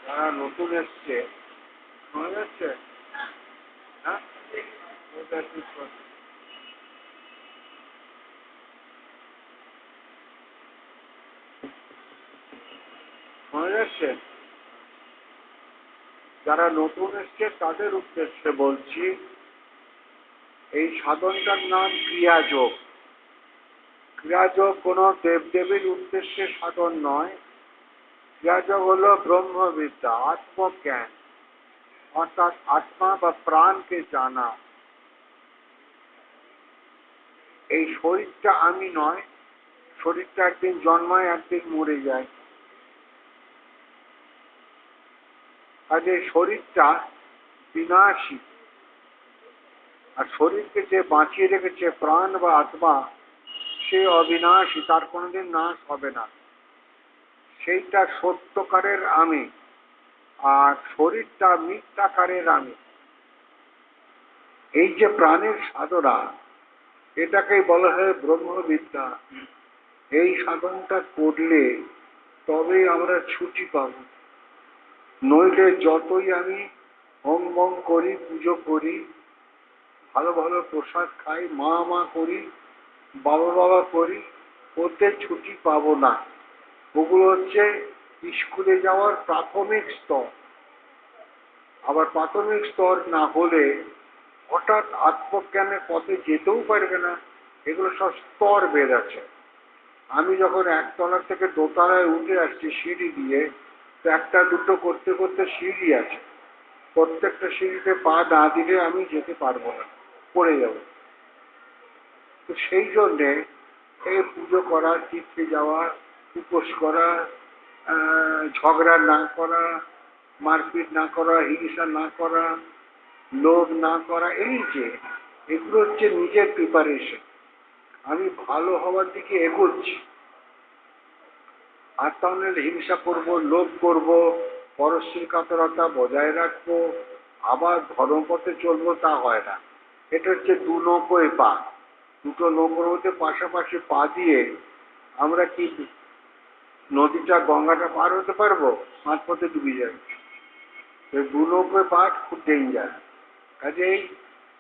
যারা নতুন এসছে, শোনা যাচ্ছে? হ্যাঁ, ওটা ঠিক কথা। শোনা যাচ্ছে? যারা নতুন এসছে তাদের উদ্দেশ্যে বলছি, এই সাধনটার নাম ক্রিয়াযোগ। ক্রিয়াযোগ কোনো দেবদেবীর উদ্দেশ্যে সাধন নয়। ক্রিয়াযোগ হলো ব্রহ্মবিদ্যা, আত্মজ্ঞান, অর্থাৎ আত্মা বা প্রাণকে জানা। এই শরীরটা আমি নয়, শরীরটা একদিন জন্মায়, একদিন মরে যায়। আর এই শরীরটা বিনাশী, আর শরীরকে যে বাঁচিয়ে রেখেছে প্রাণ বা আত্মা, সে অবিনাশী, তার কোনোদিন নাশ হবে না। সেইটা সত্যকারের আমি, আর শরীরটা মিথ্যাকারের আমি। এই যে প্রাণের সাধনা, এটাকেই বলা হয় ব্রহ্মবিদ্যা। এই সাধনটা করলে তবেই আমরা ছুটি পাব। নইলে যতই আমি হোম বম করি, পুজো করি, ভালো ভালো প্রসাদ খাই, মা মা করি, বাবা বাবা করি, ওতে ছুটি পাবো না। ওগুলো হচ্ছে স্কুলে যাওয়ার প্রাথমিক স্তর। আবার প্রাথমিক স্তর না হলে হঠাৎ আত্মজ্ঞানের পথে যেতেও পারবে না। এগুলো সব স্তর বেদ আছে। আমি যখন একতলা থেকে দোতলায় উঠে আসছি সিঁড়ি দিয়ে, তো একটা দুটো করতে করতে সিঁড়ি আছে, প্রত্যেকটা সিঁড়িতে পা না দিলে আমি যেতে পারবো না, পড়ে যাব। তো সেই জন্যে এই পুজো করা, তীর্থে যাওয়া, উপোস করা, ঝগড়া না করা, মারপিট না করা, হিংসা না করা, লোভ না করা, এই যে এগুলো হচ্ছে নিজের প্রিপারেশন। আমি ভালো হওয়ার দিকে এগোচ্ছি। আর তাহলে হিংসা করব, লোভ করব, পরশ্রী কাতরতা বজায় রাখবো, আবার ধর্মপথে চলবো, তা হয় না। এটা হচ্ছে দু নৌকোয় পা। দুটো নৌকোর মধ্যে পাশাপাশি পা দিয়ে আমরা কি নদীটা, গঙ্গাটা পার হতে পারবো? মাঝপথে ডুবে যাবে। দু নৌকোয় পা খুব ডেঞ্জার। কাজেই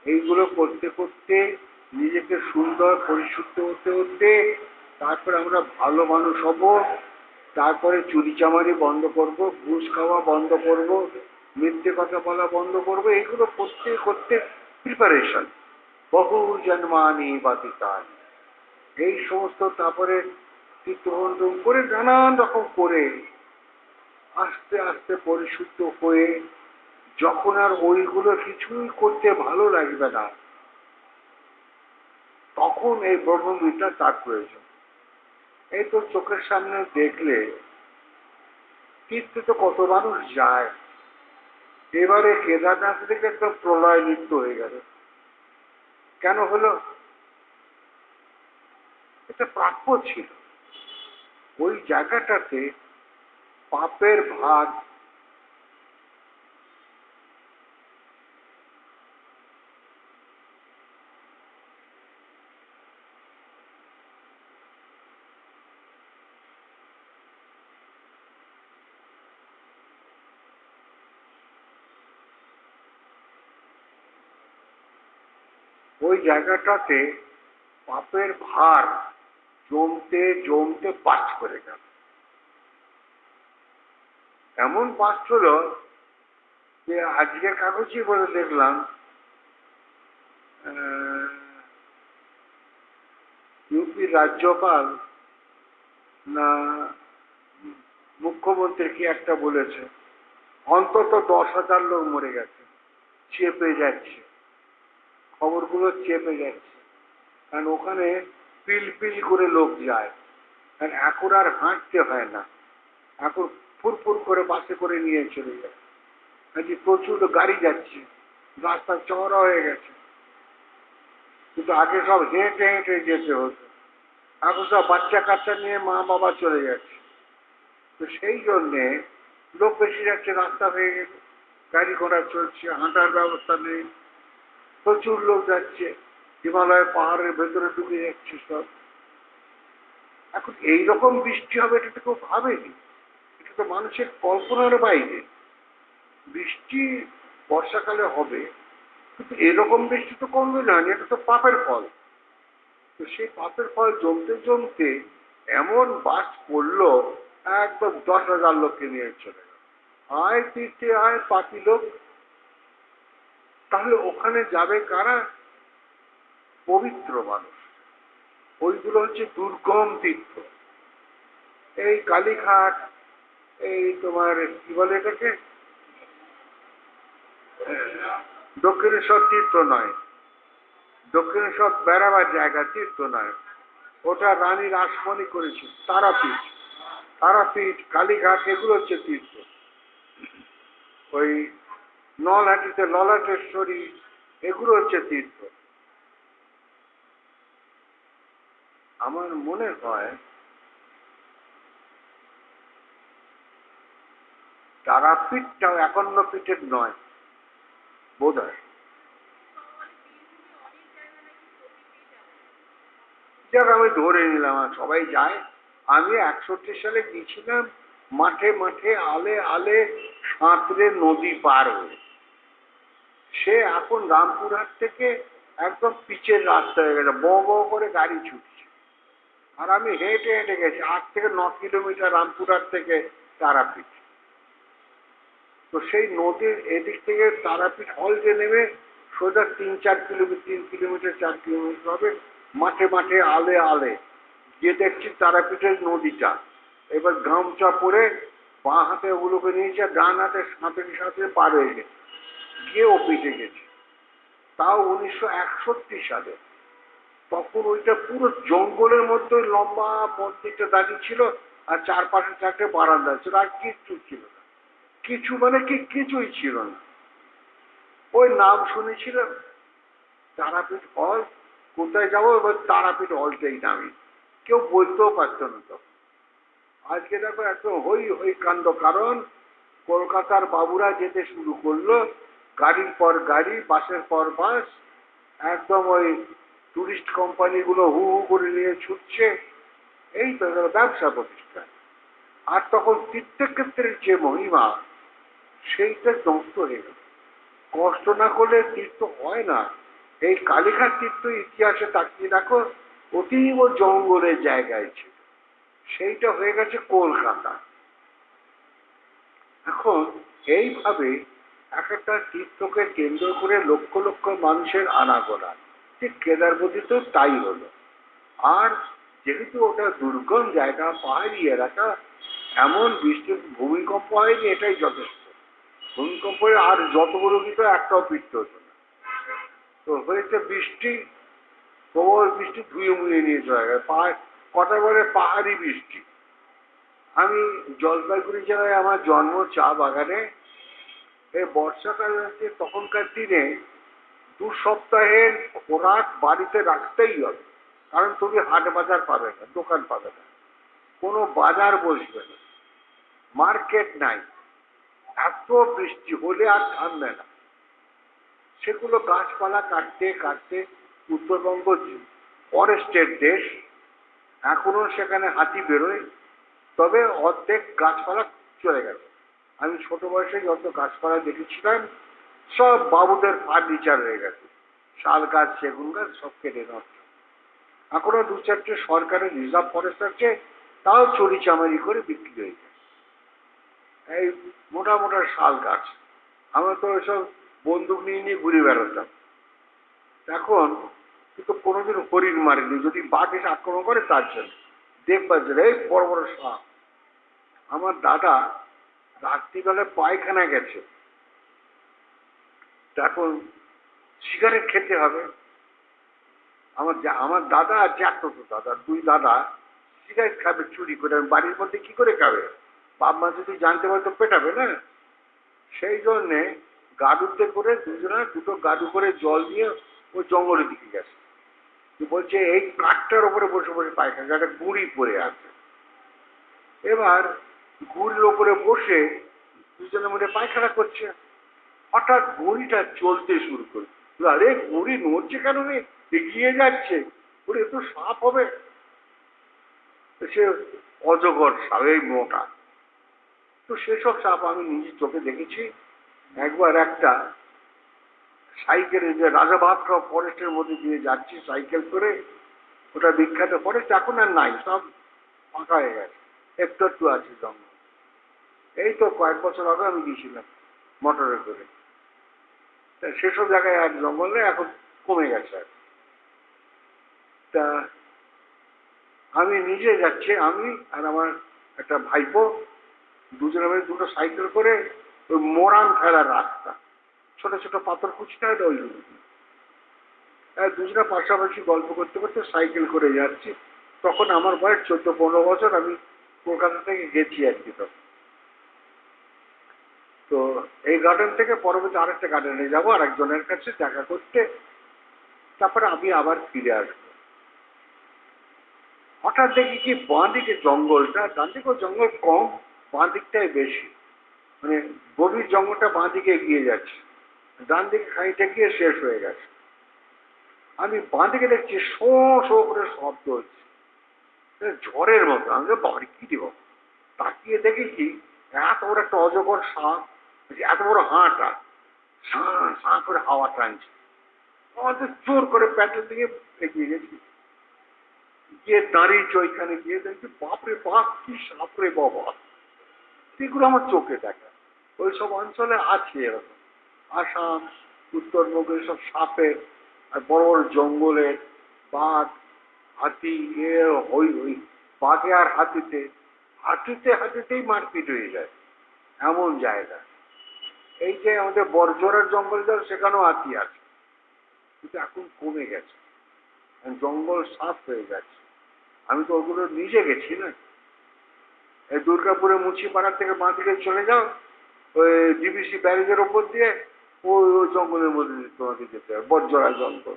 এইগুলো করতে করতে নিজেকে সুন্দর পরিশুদ্ধ হতে হতে তারপরে আমরা ভালো মানুষ হব। তারপরে চুরিচামারি বন্ধ করব, ঘুষ খাওয়া বন্ধ করব, মিথ্যে কথা বলা বন্ধ করব। এইগুলো করতে করতে প্রিপারেশন বহু জন্মানি বাতিতানি, এই সমস্ত তারপরে তীর্থবন্ধন করে নানান রকম করে আস্তে আস্তে পরিশুদ্ধ হয়ে যখন আর ওইগুলো কিছুই করতে ভালো লাগবে না, তখন এই ব্রহ্মবিদ্যা তার প্রয়োজন। এই তো চোখের সামনে দেখলে তীর্থে তো কত মানুষ যায়। এবারে কেদারনাথ থেকে একটা প্রলয় নৃত্য হয়ে গেল। কেন হলো? এটা প্রাপ্য ছিল। ওই জায়গাটাতে পাপের ভাগ ওই জায়গাটাতে পাপের ভার জমতে জমতে পাঁচ করে গেল। এমন পাঁচ হলো যে আজকে কাগজই বলে দেখলাম ইউপির রাজ্যপাল না মুখ্যমন্ত্রী কি একটা বলেছে, অন্তত 10,000 লোক মরে গেছে। চেপে যাচ্ছে, খবরগুলো চেপে যাচ্ছে। কারণ ওখানে পিল পিল করে লোক যায়। কারণ এখন আর হাঁটতে হয় না, এখন ফুরফুর করে বাসে করে নিয়ে চলে যায়। কাজে প্রচুর গাড়ি যাচ্ছে, রাস্তা চওড়া হয়ে গেছে। কিন্তু আগে সব হেঁটে হেঁটে যেতে হতো, এখন সব বাচ্চা কাচ্চা নিয়ে মা বাবা চলে যাচ্ছে। তো সেই জন্যে লোক বেশি যাচ্ছে, রাস্তা হয়ে গেছে, গাড়ি ঘোড়া চলছে, হাঁটার ব্যবস্থা নেই, প্রচুর লোক যাচ্ছে, হিমালয় পাহাড়ের ভেতরে ঢুকে যাচ্ছে সব। এখন এইরকম বৃষ্টি হবে এটা তো কেউ ভাবেনি, এটা তো মানুষের কল্পনার বাইরে। বৃষ্টি বর্ষাকালে হবে, কিন্তু এরকম বৃষ্টি তো কোনদিন হয়নি, এটা তো পাপের ফল। তো সেই পাপের ফল জমতে জমতে এমন বাস পড়লো, একদম 10,000 লোককে নিয়ে চলে গেল। আয় তীর্থে আয় পাপি লোক। তাহলে ওখানে যাবে কারা? পবিত্র মানুষ। ওইগুলো হচ্ছে দুর্গম তীর্থ। এই কালীঘাট, এই তোমার কি বলে এটাকে, দক্ষিণেশ্বর তীর্থ নয়, দক্ষিণেশ্বর বেড়াবার জায়গা, তীর্থ নয়, ওটা রানী রাসমণি করেছে। তারাপীঠ, তারাপীঠ, কালীঘাট, এগুলো হচ্ছে তীর্থ। ওই নলহাটিতে ললাটেশ্বরী, এগুলো হচ্ছে তীর্থ। আমার মনে হয় তারাপীঠটাও 51 পীঠের নয় বোধ হয়। যাক আমি ধরে নিলাম, আর সবাই যায়। আমি 61 সালে গিয়েছিলাম, মাঠে মাঠে আলে আলে সাঁতরে নদী পার হয়ে। সে এখন রামপুরহাট থেকে একদম পিচের রাস্তা হয়ে গেছে, বড় বড় করে গাড়ি ছুটছে। আর আমি হেঁটে হেঁটে গেছি 8 থেকে 9 কিলোমিটার রামপুরহাট থেকে তারাপীঠ। তো সেই নদীর এদিক থেকে তারাপীঠ হলতে নেমে সোজা 3-4 কিলোমিটার, 3 কিলোমিটার 4 কিলোমিটার হবে, মাঠে মাঠে আলে আলে গিয়ে দেখছি তারাপীঠের নদীটা। এবার গামছা পরে বাঁ হাতে ওগুলোকে নিয়েছে, ডান হাতে সাঁতরে সাঁতরে পার হয়ে গেছে, গিয়ে ও পিঠে গেছে। তাও 1961 সালে। তখন ওইটা পুরো জঙ্গলের মধ্যে লম্বা মন্দিরটা দাঁড়িয়ে ছিল, আর চারপাশে 4টে বারান্দা ছিল, আর কিচ্ছু ছিল না। কিছু মানে কি, কিছুই ছিল না। ওই নাম শুনেছিলাম তারাপীঠ হল, কোথায় যাবো, এবার তারাপীঠ হলটাই নামি। কেউ বলতেও পারতো না তো। আজকে দেখো এত হই হই কাণ্ড, কারণ কলকাতার বাবুরা যেতে শুরু করলো, গাড়ির পর গাড়ি, বাসের পর বাস, একদম ওই টুরিস্ট কোম্পানিগুলো হু হু করে নিয়ে ছুটছে। এই তো ব্যবসা প্রতিষ্ঠান। আর তখন তীর্থক্ষেত্রের যে মহিমা, সেইটা ধ্বংস হয়ে গেল। কষ্ট না করলে তীর্থ হয় না। এই কালীঘাট তীর্থ ইতিহাসে তাকিয়ে দেখো, অতীব জঙ্গলের জায়গায় ছিল, সেইটা হয়ে গেছে কলকাতা। এখন এইভাবে এক একটা তীর্থকে কেন্দ্র করে লক্ষ লক্ষ মানুষের আনাগোনা। ঠিক কেদারবতীতেও তাই হলো। আর যেহেতু ওটা দুর্গম জায়গা, পাহাড়ি এলাকা, এমন বৃষ্টি ভূমিকম্প হয়নি, এটাই যথেষ্ট। ভূমিকম্পে আর যতগুলো কিন্তু একটাও পিটতে হতো না। তো হয়েছে বৃষ্টি, প্রবল বৃষ্টি, ধুয়ে মুয়ে নিয়ে চলে গেছে। কথা বলে পাহাড়ি বৃষ্টি। আমি জলপাইগুড়ি জেলায়, আমার জন্ম চা বাগানে। এই বর্ষাকাল হচ্ছে, তখনকার দিনে 2 সপ্তাহের খোরাক বাড়িতে রাখতেই হবে, কারণ তুমি হাট বাজার পাবে না, দোকান পাবে না, কোনো বাজার বসবে না, মার্কেট নাই। এত বৃষ্টি হলে আর থামবে না। সেগুলো গাছপালা কাটতে কাটতে, উত্তরবঙ্গ ফরেস্টের দেশ, এখনো সেখানে হাতি বেরোয়, তবে অর্ধেক গাছপালা চলে গেছে। আমি ছোট বয়সে যত গাছপালা দেখেছিলাম, সব বাবুদের ফার্নিচার হয়ে গেছে। শাল গাছ, সেগুন গাছ সব কেটে নষ্ট। এখনো 2-4টে সরকারের রিজার্ভ ফরেস্ট আছে, তাও চুরি চামারি করে বিক্রি হয়ে যায়। এই মোটা মোটা শাল গাছ, আমরা তো এসব বন্দুক নিয়ে নিয়ে ঘুরে বেড়াতাম। এখন কিন্তু কোনোদিন হরিণ মারেনি, যদি বাঘ এসে আক্রমণ করে তার জন্য দেখবার জন্য। এই বড় বড় সাপ। আমার দাদা রাত্রিবেলায় পায়খানা গেছে, এখন সিগারেট খেতে হবে। আমার দাদা আর জ্যাঠতো দাদা, 2 দাদা সিগারেট খাবে চুরি করে, বাড়ির মধ্যে কি করে খাবে? বাপ মা যদি জানতে পারে তো পেটাবে না। সেই জন্যে গাড়ুতে করে দুজনে 2টো গাড়ু করে জল নিয়ে ওই জঙ্গলের দিকে গেছে। বলছে এই কাঠটার ওপরে বসে বসে পায়খানা, একটা গুঁড়ি পড়ে আছে। এবার গুঁড়ির ওপরে বসে দুজনে মিলে পায়খানা করছে। হঠাৎ গুঁড়িটা চলতে শুরু করে। আরে গুঁড়ি নড়ছে কেন রে, এগিয়ে যাচ্ছে, ওরে তো সাপ হবে। সে অজগর সাপ, এই মোটা। তো সেসব সাপ আমি নিজের চোখে দেখেছি। একবার একটা সাইকেলে, যে রাজাভাতখাও ফরেস্টের মধ্যে দিয়ে যাচ্ছি সাইকেল করে, ওটা বিখ্যাত ফরেস্ট, এখন আর নাই, সব ফাঁকা হয়ে গেছে, একটু একটু আছে জঙ্গল। এই তো কয়েক বছর আগে আমি গিয়েছিলাম মোটরে করে, সেসব জায়গায় আর জঙ্গলে এখন কমে গেছে আর। তা আমি নিজে যাচ্ছি, আমি আর আমার একটা ভাইপো, দুজনে মিলে দুটো সাইকেল করে ওই মোরান ফেলার রাস্তা, ছোট ছোট পাথর কুচতে হয় ওই দুজনে পাশাপাশি গল্প করতে করতে সাইকেল করে যাচ্ছি। তখন আমার বয়স 14-15 বছর, আমি কলকাতা থেকে গেছি আর কি। তো এই গার্ডেন থেকে পরবর্তী আরেকটা গার্ডেনে যাবো আর একজনের কাছে দেখা করতে, তারপরে আমি আবার ফিরে আসবো। হঠাৎ দেখি কি বাঁ দিকে জঙ্গলটা, ডান দিকেও জঙ্গল কম, বাঁ দিকটাই বেশি, মানে গভীর জঙ্গলটা বাঁ দিকে এগিয়ে যাচ্ছে, ডান দিকে খানিকটা গিয়ে শেষ হয়ে গেছে। আমি বাঁ দিকে দেখছি শো শো করে শব্দ হচ্ছে, ঝড়ের মতো। আমি তো বাড়ি কি দিব, তাকিয়ে দেখেছি এত বড় একটা অজগর সাপ, এত বড় হাঁটা, সাঁ সাঁ করে হাওয়া টানছে। আমাদের জোর করে প্যাটের দিকে এগিয়ে গেছি, গিয়ে দাঁড়িয়েছে ওইখানে, গিয়ে দেখছি বাপরে বাপ, কি সাপরে বাবা! সেগুলো আমার চোখে দেখা, ওইসব অঞ্চলে আছে এরকম, আসাম উত্তরবঙ্গের সব সাপের আর বড় বড় জঙ্গলের বাঘ, হাতি, ওই ওই বাঘে আর হাতিতে, হাতিতেই মারপিট হয়ে যায় এমন জায়গা। এই যে আমাদের বর্জরার জঙ্গল জল, সেখানেও হাতি আছে, কিন্তু এখন কমে গেছে, জঙ্গল সাফ হয়ে গেছে। আমি তো ওগুলো নিজে গেছি না। এই দুর্গাপুরে মুচিপাড়া থেকে বাঁ দিকে চলে যাও, ওই ডিবিসি ব্যারেজের ওপর দিয়ে ওই ওই জঙ্গলের মধ্যে তোমাকে যেতে হবে, বর্জরা জঙ্গল।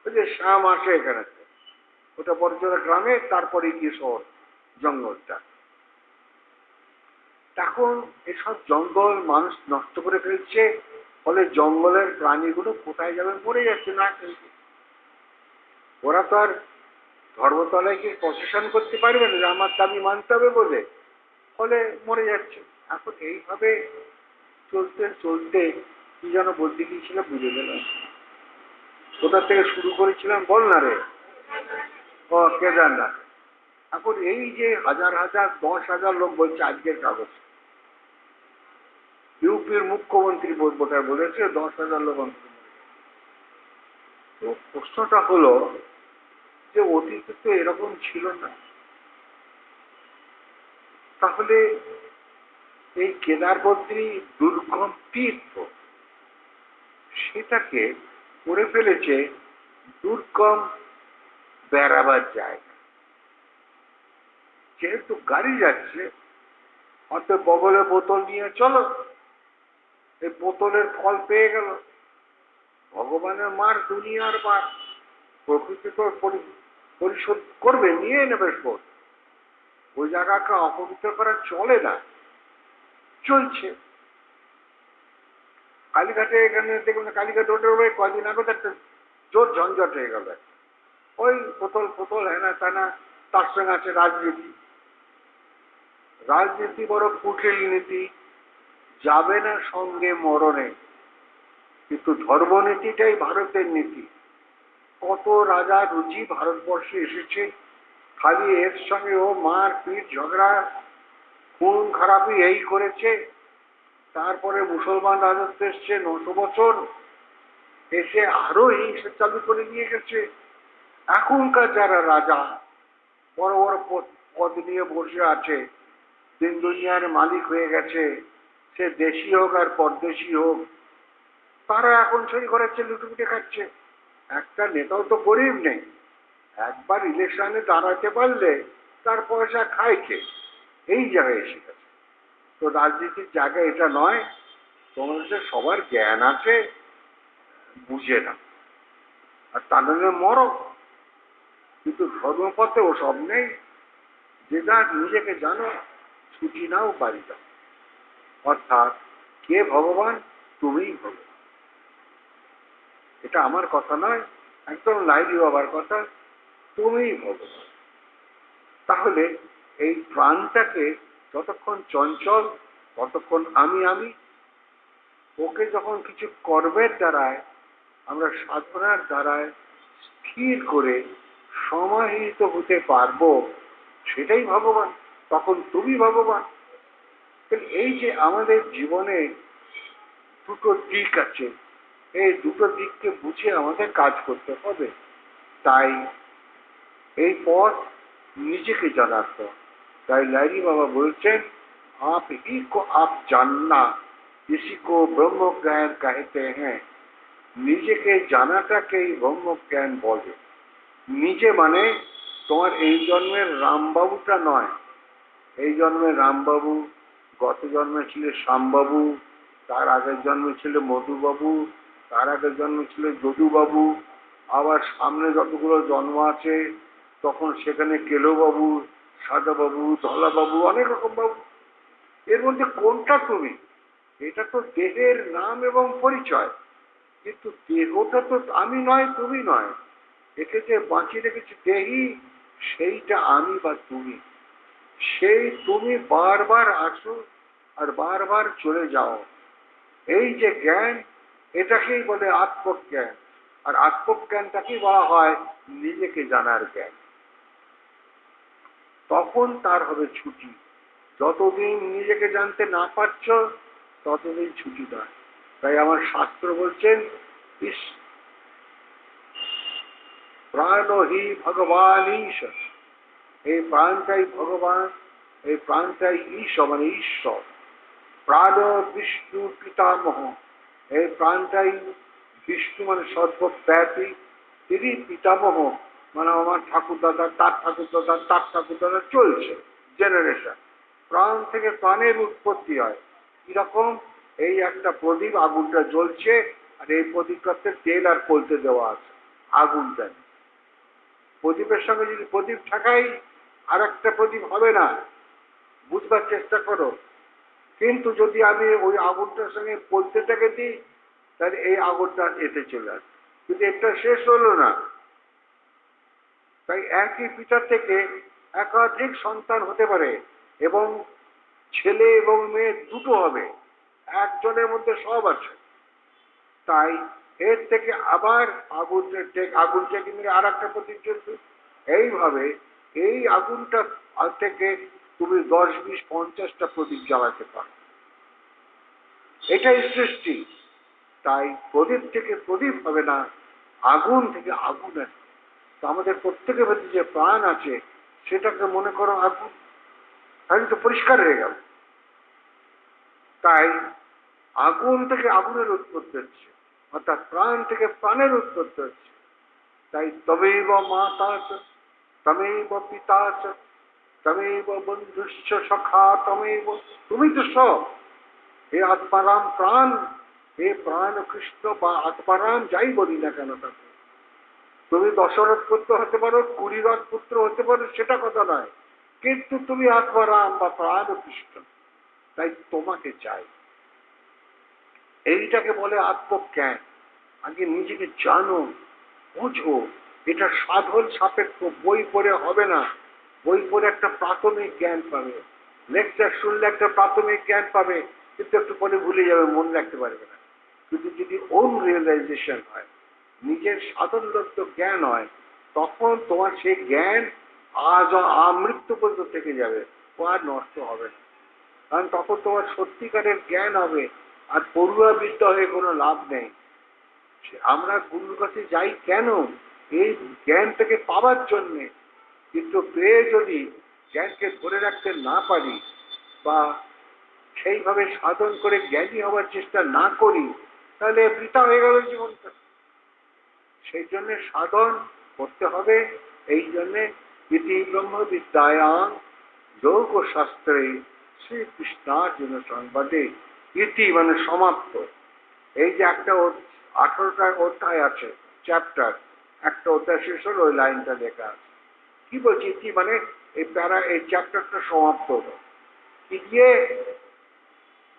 ওই যে শ্যাম আসে এখানে, ওটা বর্জরা গ্রামে, তারপরে গিয়ে শহর জঙ্গলটা। এখন এসব জঙ্গল মানুষ নষ্ট করে ফেলছে, ফলে জঙ্গলের প্রাণীগুলো কোথায় যাবে, মরে যাচ্ছে না। ওরা তো আর ধর্মতলায় কি প্রশাসন করতে পারবে না যে আমার দাবি মানতে হবে বলে, ফলে মরে যাচ্ছে। এখন এইভাবে চলতে চলতে কি যেন বলতে গিয়েছিলাম, বুঝে গেলাম কোথা থেকে শুরু করেছিলাম বল না রে। ও কেদারনাথ। এখন এই যে হাজার হাজার 10,000 লোক বলছে আজকের কাগজ, ইউপির মুখ্যমন্ত্রী বোধহয় বলেছে 10,000 লোক অন্তত। তো প্রশ্নটা হলো যে অতীতে তো এরকম ছিল না, তাহলে এই কেদারবদ্রী দুর্গম তীর্থ, সেটাকে করে ফেলেছে দুর্গম বেড়াবার জায়গা। যেহেতু গাড়ি যাচ্ছে, অর্থাৎ বগলে বোতল নিয়ে চলো, এই বোতলের ফল পেয়ে গেল। ভগবানের মার, দুনিয়ার মার, প্রকৃতি তো পরিশোধ করবে, নিয়ে নেবে শোধ। ওই জায়গাকে অপবিত্র করা চলে না, চলছে। কালীঘাটে এখানে দেখুন, কালীঘাট রোডের ওই কদিন আগে একটা জোর ঝঞ্ঝট হয়ে গেল, ওই বোতল ফোতল হেনা তেনা, তার সঙ্গে আছে রাজনীতি। রাজনীতি বড় কুটিল নীতি, যাবে না সঙ্গে মরণে, কিন্তু ধর্মনীতিটাই ভারতের নীতি। কত রাজা রুচি ভারতবর্ষে এসেছে, খালি এর সঙ্গে ও মার পিট ঝগড়া খুন খারাপি এই করেছে। তারপরে মুসলমান রাজত্ব এসছে 900 বছর, এসে আরো হিংসা চালু করে দিয়ে গেছে। এখনকার যারা রাজা বড় বড় পদ নিয়ে বসে আছে, দিন দুনিয়ার মালিক হয়ে গেছে, সে দেশি হোক আর পরদেশি হোক, তারা এখন ছড়ি ঘোরাচ্ছে, লুটুপুটে খাচ্ছে। একটা নেতাও তো গরিব নেই, একবার ইলেকশনে দাঁড়াতে পারলে তার পয়সা খায় কে, এই জায়গায় এসে গেছে। তো রাজনীতির জায়গা এটা নয়, তোমাদের সবার জ্ঞান আছে, বুঝে না, আর তা নাহলে মরো। কিন্তু ধর্মপথে ও সব নেই, যে যার নিজেকে জানো, ছুটি নাও পারি দাও। অর্থাৎ কে ভগবান, তুমিই ভগবান। এটা আমার কথা নয়, একদম লাইলি বাবার কথা, তুমিই ভগবান। তাহলে এই প্রাণটাকে যতক্ষণ চঞ্চল, ততক্ষণ আমি আমি, ওকে যখন কিছু কর্মের দ্বারায় আমরা সাধনার দ্বারায় স্থির করে সমাহিত হতে পারবো, সেটাই ভগবান। তখন তুমি ভগবান। এই যে আমাদের জীবনে দুটো দিক আছে, এই দুটো দিককে বুঝে আমাদের কাজ করতে হবে। তাই এই পথ নিজেকে জানার পথ। তাই লাইরি বাবা বলছেন, आप ही को आप जानना इसी को ब्रह्म ज्ञान कहते हैं। নিজেকে জানাটাকেই ব্রহ্ম জ্ঞান বলে। নিজে মানে তোমার এই জন্মের রামবাবুটা নয়। এই জন্মে রামবাবু, গত জন্মে ছিল শ্যামবাবু, তার আগের জন্মে ছিল মধুবাবু, তার আগের জন্মে ছিল যদুবাবু, আবার সামনে যতগুলো জন্ম আছে তখন সেখানে কেলোবাবু, সাদাবাবু, ধলাবাবু, অনেক রকম বাবু। এর মধ্যে কোনটা তুমি? এটা তো দেহের নাম এবং পরিচয়, কিন্তু দেহটা তো আমি নয়, তুমি নয়। একে যে বাঁচিয়ে রেখেছি দেহি, সেইটা আমি বা তুমি। সেই তুমি বারবার আসো আর বারবার চলে যাও। এই যে জ্ঞান, এটাকেই বলে আত্মজ্ঞান। আর আত্মজ্ঞানটাকেই বলা হয় নিজেকে জানার জ্ঞান। তখন তার হবে ছুটি। যতদিন নিজেকে জানতে না পারছ ততদিন ছুটি নয়। তাই আমার শাস্ত্র বলছেন, ইস প্রাণহি ভগবান ঈশ। এই প্রাণটাই ভগবান, এই প্রাণটাই ঈশ্বর, মানে ঈশ্বর। প্রাণ বিষ্ণু পিতামহ। এই প্রাণটাই বিষ্ণু মানে সর্বব্যাপী, তিনি পিতামহ মানে আমার ঠাকুর দাদা, তার ঠাকুর দাদা, তার ঠাকুর দাদা, চলছে জেনারেশন। প্রাণ থেকে প্রাণের উৎপত্তি হয়। কিরকম? এই একটা প্রদীপ, আগুনটা জ্বলছে, আর এই প্রদীপটাতে তেল আর কলতে দেওয়া আছে, আগুনটা। প্রদীপের সঙ্গে যদি প্রদীপ ঠাকাই, আর একটা প্রদীপ হবে না, বুঝবার চেষ্টা করো। কিন্তু যদি আমি ওই আগুনটার সঙ্গে কলতেটাকে দিই, তাহলে এই আগুনটা এতে চলে আসে, কিন্তু এটা শেষ হলো না। তাই একই পিতা থেকে একাধিক সন্তান হতে পারে, এবং ছেলে এবং মেয়ে দুটো হবে, একজনের মধ্যে সব আছে। তাই এর থেকে আবার আগুনটা কিন্তু আর একটা প্রদীপ জ্বলবে। এইভাবে এই আগুনটা থেকে তুমি 10, 20, 50টা প্রদীপ জ্বালাতে পারো। এটাই সৃষ্টি। তাই প্রদীপ থেকে প্রদীপ হবে না, আগুন থেকে আগুন আসবে। তো আমাদের প্রত্যেকের মধ্যে যে প্রাণ আছে সেটাকে মনে করো আগুন, তাহলে তো পরিষ্কার হয়ে গেল। তাই আগুন থেকে আগুনের উৎপত্তি হচ্ছে, অর্থাৎ প্রাণ থেকে প্রাণের উৎপত্তি হচ্ছে। তাই তমেব মাতা চ, তমেব পিতা চ, তমেব বন্ধুশ্চ সখা তমেব। তুমি তো সব। হে আত্মারাম প্রাণ, হে প্রাণ কৃষ্ণ বা আত্মারাম, যাই বলি না কেন তাকে। তুমি দশরথ পুত্র হতে পারো, 20 রথ পুত্র হতে পারো, সেটা কথা নয়, কিন্তু তুমি আত্মারাম বা প্রাণ কৃষ্ণ। তাই তোমাকে চাই। এইটাকে বলে আত্মজ্ঞান। আগে নিজেকে জানো, বুঝো। এটা সাধন সাপেক্ষ, বই পড়ে হবে না। বই পড়ে একটা প্রাথমিক জ্ঞান পাবে, লেকচার শুনলে একটা প্রাথমিক জ্ঞান পাবে, কিন্তু একটু পরে ভুলে যাবে, মনে রাখতে পারবে না। কিন্তু যদি ওন রিয়েলাইজেশন হয়, নিজের সাধনলব্ধ জ্ঞান হয়, তখন তোমার সেই জ্ঞান আজ আমৃত্যু পর্যন্ত থেকে যাবে, ও আর নষ্ট হবে না। কারণ তখন তোমার সত্যিকারের জ্ঞান হবে। আর পড়ুয়া বিদ্যা হয়ে কোনো লাভ নেই। আমরা গুরুর কাছে যাই কেন? এই জ্ঞানটাকে পাওয়ার জন্যে। কিন্তু পেয়ে যদি জ্ঞানকে ধরে রাখতে না পারি, বা সেইভাবে সাধন করে জ্ঞানী হওয়ার চেষ্টা না করি, তাহলে বৃথা হয়ে গেল জীবনটা। সেই জন্য সাধন করতে হবে। এই জন্যে ইতি ব্রহ্মবিদ্যায়াং যোগ শাস্ত্রে শ্রীকৃষ্ণার্জুন সংবাদে, ইতি মানে সমাপ্ত। এই যে একটা 18টা অধ্যায় আছে, চ্যাপ্টার, একটা অধ্যায় শেষ হলো, ওই লাইনটা লেখা আছে। কি বলছি? ইতি মানে এই চ্যাপ্টারটা সমাপ্ত হলো কি দিয়ে?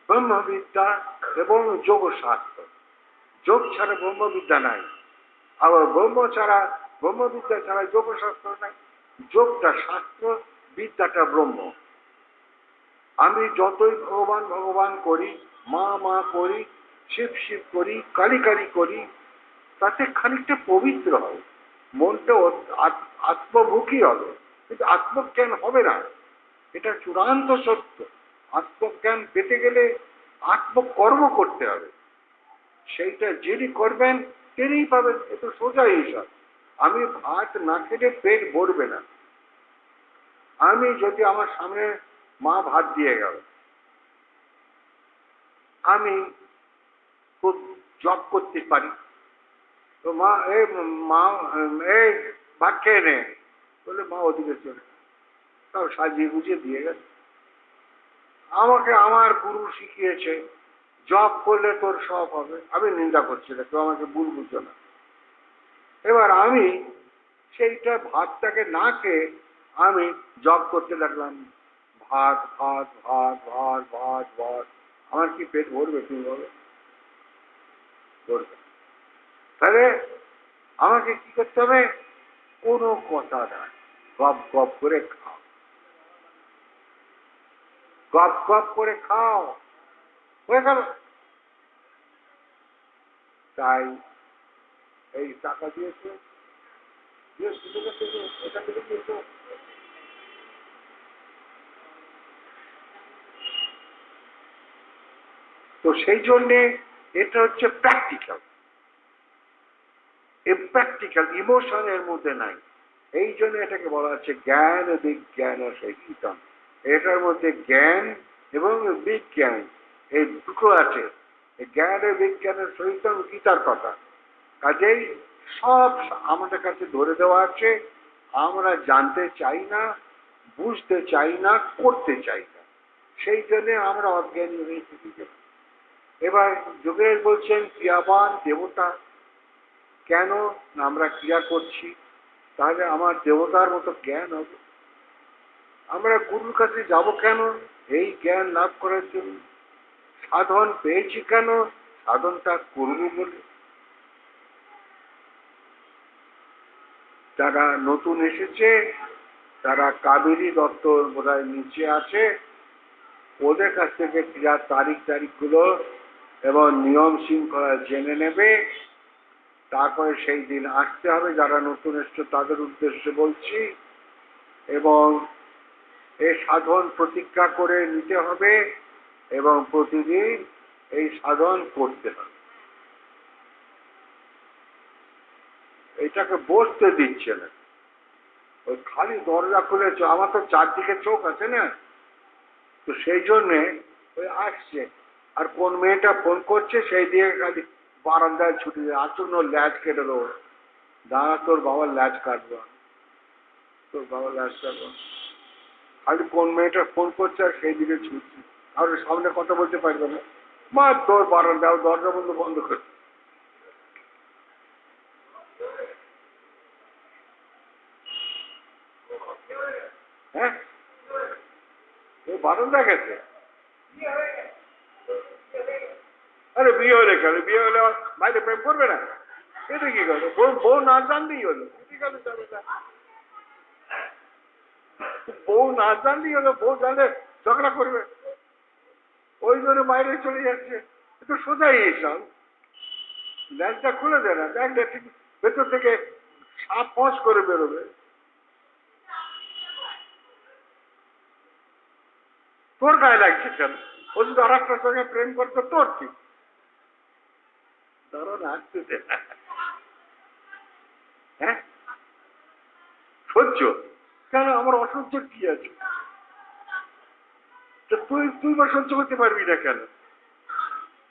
ব্রহ্মবিদ্যা এবং যোগশাস্ত্র। যোগ ছাড়া ব্রহ্মবিদ্যা নাই, আবার ব্রহ্মবিদ্যা ছাড়া যোগশাস্ত্র নাই। যোগটা শাস্ত্র, বিদ্যাটা ব্রহ্ম। আমি যতই ভগবান ভগবান করি, মা মা করি, শিব শিব করি, কালি কালি করি, তাতে খানিকটা পবিত্র হবে, মনটা আত্মমুখী হবে, কিন্তু আত্মজ্ঞান হবে না। এটা চূড়ান্ত সত্য। আত্মজ্ঞান পেতে গেলে আত্মকর্ম করতে হবে। সেইটা যিনি করবেন তিনিই পাবেন। এ তো সোজা হিসাব। আমি ভাত না খেলে পেট ভরবে না। আমি যদি আমার সামনে মা ভাত দিয়ে গেল, আমি খুব জব করতে পারি, তো মা মা এই ভাত খেয়ে নে বলে মা ওদিকে চলে তাও সাজিয়ে গুজিয়ে দিয়ে গেছে। আমাকে আমার গুরু শিখিয়েছে জব করলে তোর সব হবে। আমি নিন্দা করছি না, কেউ আমাকে ভুল বুঝছো না। এবার আমি সেইটা ভাতটাকে না খেয়ে আমি জব করতে লাগলাম, ভাত ভাত ভাত ভাত ভাত ভাত। আমার কি পেট ভরবে তুমি বলো? ভরবে। তাহলে আমাকে কি করতে হবে? কোনো কথা না, গপ গপ করে খাও, গপ গপ করে খাও, হয়ে গেল। তাই এই টাকা দিয়েছে, এটা থেকে দিয়েছে। তো সেই জন্যে এটা হচ্ছে প্র্যাকটিক্যাল। প্র্যাকটিক্যাল ইমোশন এর মধ্যে নাই। এই জন্য এটাকে বলা হচ্ছে জ্ঞান বিজ্ঞান সহিতম। এটার মধ্যে জ্ঞান এবং বিজ্ঞান এই দুটো আছে। জ্ঞান ও বিজ্ঞানের সহিতম গীতার কথা। কাজেই সব আমাদের কাছে ধরে দেওয়া আছে। আমরা জানতে চাই না, বুঝতে চাই না, করতে চাই না। সেই জন্য আমরা অজ্ঞানী হয়ে থেকে যাই। এবার যোগেশ বলছেন ক্রিয়াবান দেবতা। কেন আমরা ক্রিয়া করছি? তাহলে আমার দেবতার মতো জ্ঞান হবে। আমরা গুরুর কাছে যাব কেন? এই জ্ঞান লাভ করার জন্য। সাধন পেয়েছি কেন? সাধনটা করব বলে। যারা নতুন এসেছে তারা কাবেরী দত্ত বোধহয় নিচে আছে, ওদের কাছ থেকে ক্রিয়ার তারিখগুলো এবং নিয়ম শৃঙ্খলা জেনে নেবে। তারপরে সেই দিন আসতে হবে। যারা নতুন এসছে তাদের উদ্দেশ্যে বলছি। এবং এই সাধন প্রতিজ্ঞা করে নিতে হবে এবং প্রতিদিন এই সাধন করতে হবে। এটাকে বসতে দিচ্ছে না। ওই খালি দরজা খুলেছে, আমার তো চারদিকে চোখ আছে না, তো সেই জন্যে ওই আসছে। আর কোন মেয়েটা ফোন করছে সেই দিয়ে খালি বারান্দায় ছুটি যায়, আসুন ওর ল্যাজ কেটে দেবো। দাঁড়া, তোর বাবার ল্যাজ কাটবো, তোর বাবার ল্যাজ কাটবো। খালি কোন মেয়েটা ফোন করছে আর সেই দিকে ছুটছি, আর সামনে কথা বলতে পারবে না। মা তোর বারান্দা দরজা বন্ধ বন্ধ করে। হ্যাঁ, ও বারান্দা গেছে। আরে বিয়ে হলে কেন? বিয়ে হলে বাইরে প্রেম করবে না? এটা কি করে? বউ না জানতেই হলো, ঠিক আছে যাবে না। বউ না জানতেই হলো, বউ জানলে ঝগড়া করবে, ওই জন্য বাইরে চলে যাচ্ছে। একটু সোজাই এসব। ল্যাজটা খুলে দেয় না, দেখলে ঠিক ভেতর থেকে সাপ ফস করে বেরোবে। তোর গায়ে লাগছে কেন? ও যদি আর একটার সঙ্গে প্রেম করতো তোর কি? ধরো আসতেছে। হ্যাঁ, সহ্য কেন? আমার অসহ্য কি আছে? তো তুই তুই বা সহ্য করতে পারবি না কেন?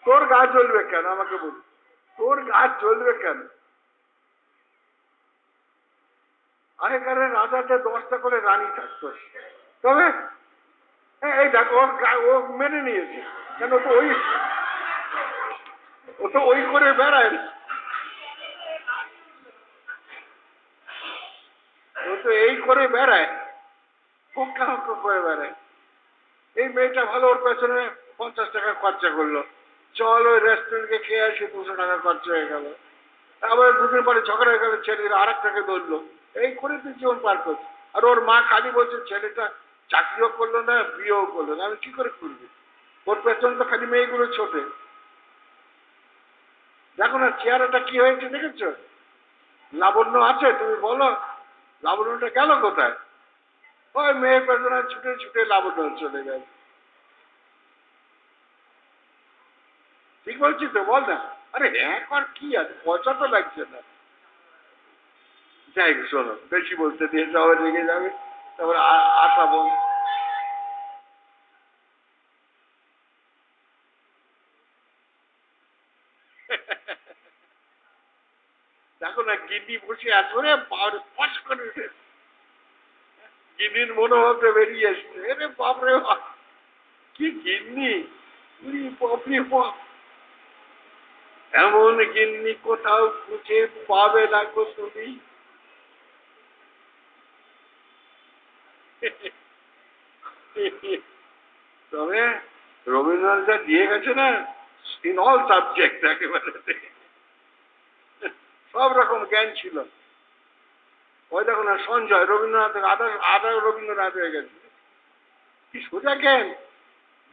তোর গা জ্বলবে কেন আমাকে বল? তোর গা জ্বলবে কেন? আগেকার রাজাদের 10টা করে রানী থাকতো, তবে এই দেখো ও মেনে নিয়েছে কেন? ও তো ওই করে বেড়ায়, ও তো এই করে বেড়ায়, পক্কা করে বেড়ায়। এই মেয়েটা ভালো, ওর পেছনে 50 টাকা খরচা করলো, চল ওই রেস্টুরেন্টে খেয়ে আসি, 200 টাকা খরচা হয়ে গেল। আবার দুদিন পরে ঝগড়া হয়ে গেল, ছেলেরা আর একটাকে ধরলো। এই করে তুই জীবন পার করছিস। আর ওর মা খালি বলছে ছেলেটা চাকরিও করলো না, বিয়েও করলো না, আমি কি করে করবি? ওর পেছনে তো খালি মেয়েগুলো ছোটে। দেখো না চেহারাটা কি হয়েছে দেখেছো? লাবণ্য আছে? তুমি বলো, লাবণ্যটা গেল কোথায়? ওই মেয়ের পেছনে ছুটে ছুটে লাবণ্য চলে গেল। ঠিক বলছি তো? বল না। আরে হ্যাঁ কর, কি আছে, পয়সা তো লাগছে না। যাই শোনো, বেশি বলতে দিয়ে সবাই রেগে যাবে। তারপরে আশা বল। দেখো না গিন্নি বসে আছে, রে পাশ করে উঠে গিন্নির মনোভাবটা বেরিয়ে আসছে। এরে বাপরে বাপ, কি গিন্নি! বাপরে বাপ, এমন গিন্নি কোথাও খুঁজে পাবে না গো তুমি। তবে রবীন্দ্রনাথ যা দিয়ে গেছে না, ইন অল সাবজেক্ট একেবারে সব রকম জ্ঞান ছিল। ওই দেখো না সঞ্জয়, রবীন্দ্রনাথের আধা আধা রবীন্দ্রনাথ হয়ে গেছে। কি সোজা জ্ঞান,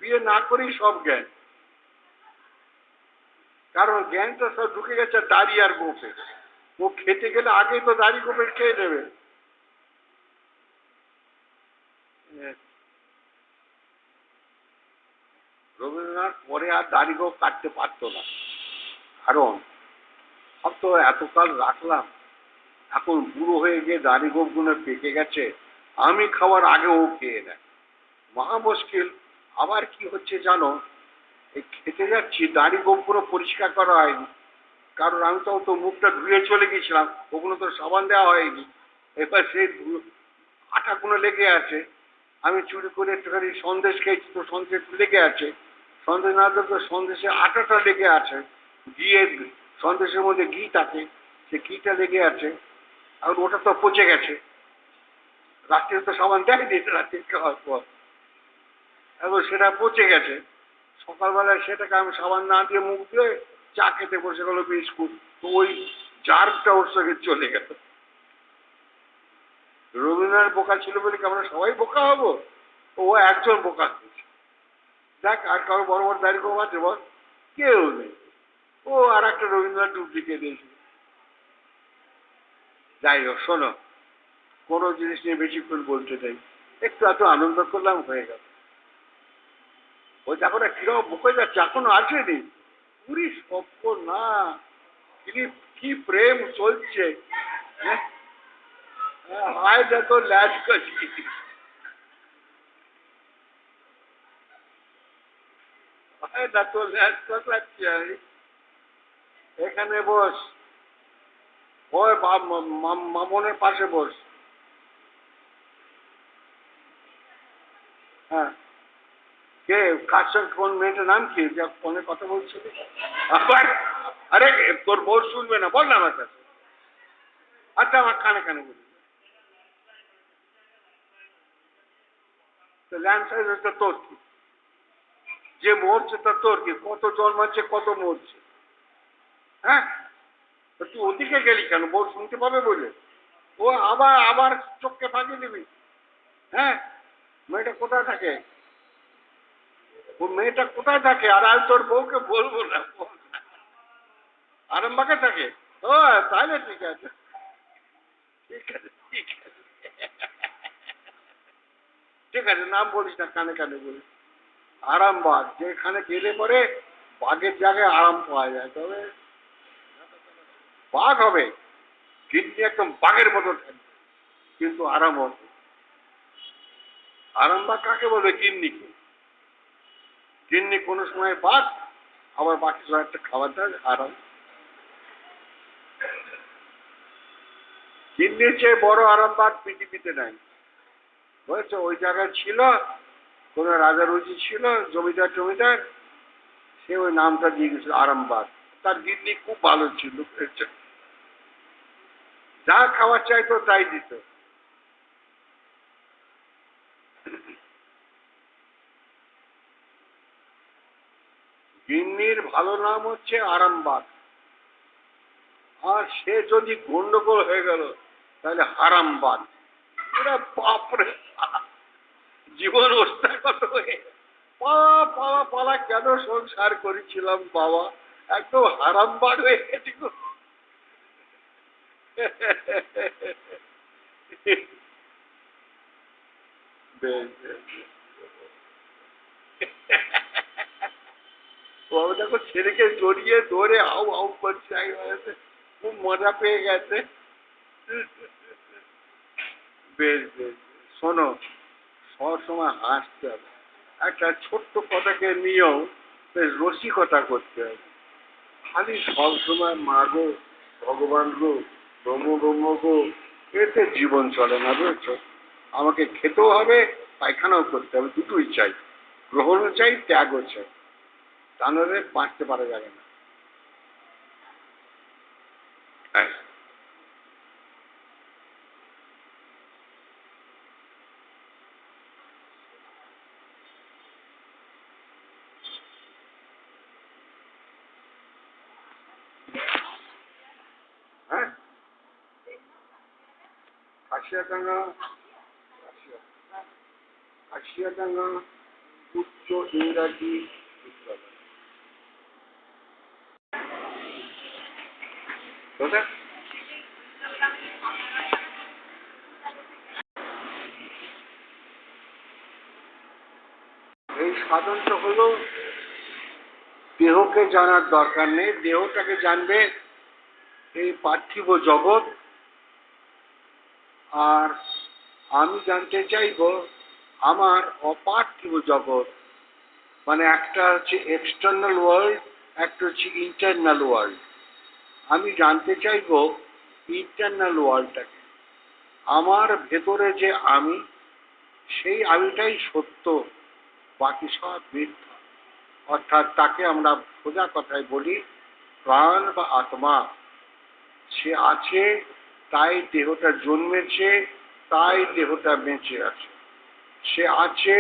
বিয়ে না করেই সব জ্ঞান। কারণ জ্ঞানটা সব ঢুকে গেছে দাড়ি আর গোপে। ও খেতে গেলে আগেই তো দাড়ি গোপে খেয়ে নেবে। রবীন্দ্রনাথ পরে আর দাড়ি গোপ কাটতে পারতো না, কারণ সব তো এতকাল রাখলাম, এখন বুড়ো হয়ে গিয়ে দাড়ি গোপ গুলো পেকে গেছে, আমি খাওয়ার আগে ও খেয়ে নেয়, মহা মুশকিল। আবার কি হচ্ছে জানো, এই খেতে যাচ্ছি দাড়ি গোপ গুলো পরিষ্কার করা হয়নি, কারণ আমি তো মুখটা ধুয়ে চলে গেছিলাম, ওগুলো তো সাবান দেওয়া হয়নি। এবার সেই আটাগুলো লেগে আছে। আমি চুরি করে একটুখানি সন্দেশ খেয়েছি, তো সন্দেশ লেগে আছে। সন্দেশ না দিলে তো সন্দেশে আটাটা লেগে আছে, ঘিয়ের, সন্দেশের মধ্যে ঘি থাকে, সে ঘিটা লেগে আছে। আর ওটা তো পচে গেছে, রাত্রে তো সাবান দেয়নি রাত্রে খাওয়ার পর, এখন সেটা পচে গেছে। সকালবেলায় সেটাকে আমি সাবান না দিয়ে মুখ দিয়ে চা খেতে বসে গেল বিস্কুট, তো ওই জারটা ওর সঙ্গে চলে গেল। রবীন্দ্রনাথ বোকা ছিল বলে কি আমরা সবাই বোকা হবো? ও একজন বোকা হয়েছে। দেখ আর কারো বড় বড় দাড়ি কম আছে বল? কেউ নেই। ও আর একটা রবীন্দ্রনাথ ডুপ্লিকেট দিয়েছে। যাই হোক শোনো, কোনো জিনিস নিয়ে বেশিক্ষণ বলতে চাই, একটু এত আনন্দ করলাম হয়ে গেল। ওই দেখো না কিরকম বুকে যাচ্ছে, এখনো আসেনি। পুরি সভ্য না, কি প্রেম চলছে। হ্যাঁ, হায় যত ল্যাজ করছি, হায় না তো ল্যাজ কষাচ্ছি আমি। এখানে বস, ওই মামনের পাশে বস। হ্যাঁ, কে, কার সঙ্গে, কোন মেয়েটার নাম কি যা ফোনে কথা বলছিলি? আবার আরে তোর বউ শুনবে না, বল না আমার কাছে। আচ্ছা আমার কানে কানে বলি। ল্যান্ড সাইজ হচ্ছে তোর কি, যে মরছে তা তোর কি, কত জন্মাচ্ছে কত মরছে। হ্যাঁ, তুই ওদিকে গেলি কেন, বউ শুনতে পাবে বলে? ও আবার আবার চোখকে ফাঁকি দিবি? হ্যাঁ, মেয়েটা কোথায় থাকে? ও মেয়েটা কোথায় থাকে? আর আমি তোর বউকে বলবো না, আরামবাগে থাকে। ও তাহলে ঠিক আছে, ঠিক আছে, ঠিক আছে, ঠিক আছে, নাম বলিস না, কানে কানে বলিস। আরামবাগ, যেখানে গেলে পরে বাঘের জায়গায় আরাম পাওয়া যায়। তবে বাঘ হবে, কিন্তু একদম বাঘের মতো থাকবে, কিন্তু আরাম হবে। আরামবাগ কাকে বলবে? গিন্নিকে। গিন্নি কোনো সময় বাঘ, আবার বাকি সময় একটা খাবার দেয় আরাম। গিন্নির চেয়ে বড় আরামবাগ পৃথিবীতে নাই। বুঝেছো? ওই জায়গায় ছিল কোন রাজা রুজি ছিল, জমিদার জমিদার, সে ওই নামটা দিয়ে গেছিল আরামবাগ। তার গিন্নি খুব ভালো ছিল, যা খাবার চাইতো তাই দিত। গিন্নির ভালো নাম হচ্ছে আরামবাগ, আর সে যদি গন্ডগোল হয়ে গেল তাহলে হারামবাগ। ওরা বাপরে, জীবন ওস্তাগত হয়ে পালা পালা পালা কেন সংসার করেছিলাম বাবা, একদম হারামবার হয়ে গেছি গো। বেশ বেশ ও দেখো ছেলেকে জড়িয়ে ধরে হাউ হাউ করছে একেবারে, খুব মজা পেয়ে গেছে। বেশ বেশ শোনো, সবসময় হাসতে হবে, একটা ছোট্ট কথাকে নিয়েও বেশ রসিকতা করতে হবে। খালি সবসময় মা গো, ভগবান গো, ব্রহ্ম ব্রহ্ম গো, এতে জীবন চলে না, বুঝছো? আমাকে খেতেও হবে, পায়খানাও করতে হবে, দুটোই চাই, গ্রহণও চাই, ত্যাগও চাই, তা নাহলে বাঁচতে পারা যাবে না। হ্যাঁ হ্যাঁ, কাশিয়াডাঙ্গা, কাশিয়াডাঙ্গা উচ্চ ইংরাজি বিদ্যালয়। কোথায়? এই সাধনটা হলো, দেহকে জানার দরকার নেই, দেহটাকে জানবে এই পার্থিব জগৎ। আর আমি জানতে চাইব আমার অপার্থিব জগৎ, মানে একটা হচ্ছে এক্সটার্নাল ওয়ার্ল্ড, একটা হচ্ছে ইন্টারনাল ওয়ার্ল্ড। আমি জানতে চাইব ইন্টারনাল ওয়ার্ল্ডটাকে, আমার ভেতরে যে আমি, সেই আমিটাই সত্য, বাকি সব মিথ্যা। অর্থাৎ তাকে আমরা সোজা কথায় বলি প্রাণ বা আত্মা। সে আছে, তাই দেহটা জন্মেছে, তাই দেহটা বেঁচে আছে। সে আছে,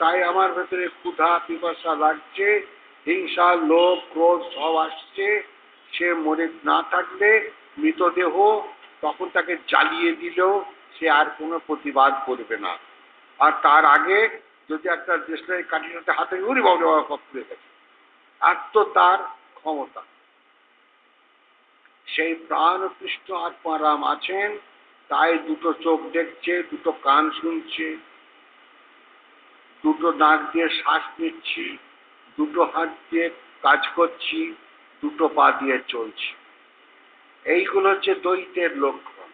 তাই আমার ভেতরে ক্ষুধা পিপাসা লাগছে, হিংসা লোভ ক্রোধ সব আসছে। সে মরে না থাকলে মৃতদেহ, তখন তাকে জ্বালিয়ে দিলেও সে আর কোনো প্রতিবাদ করবে না। আর তার আগে যদি একটা দেশলাই কাঠিনাতে হাতে উড়ি বাবু খুলে গেছে, আর তো তার ক্ষমতা। সেই প্রাণকৃষ্ণ আত্মারাম আছেন, তাই দুটো চোখ দেখছে, দুটো কান শুনছে, দুটো নাক দিয়ে শ্বাস নিচ্ছি, দুটো হাত দিয়ে কাজ করছি, দুটো পা দিয়ে চলছি। এইগুলো হচ্ছে দ্বৈতের লক্ষণ।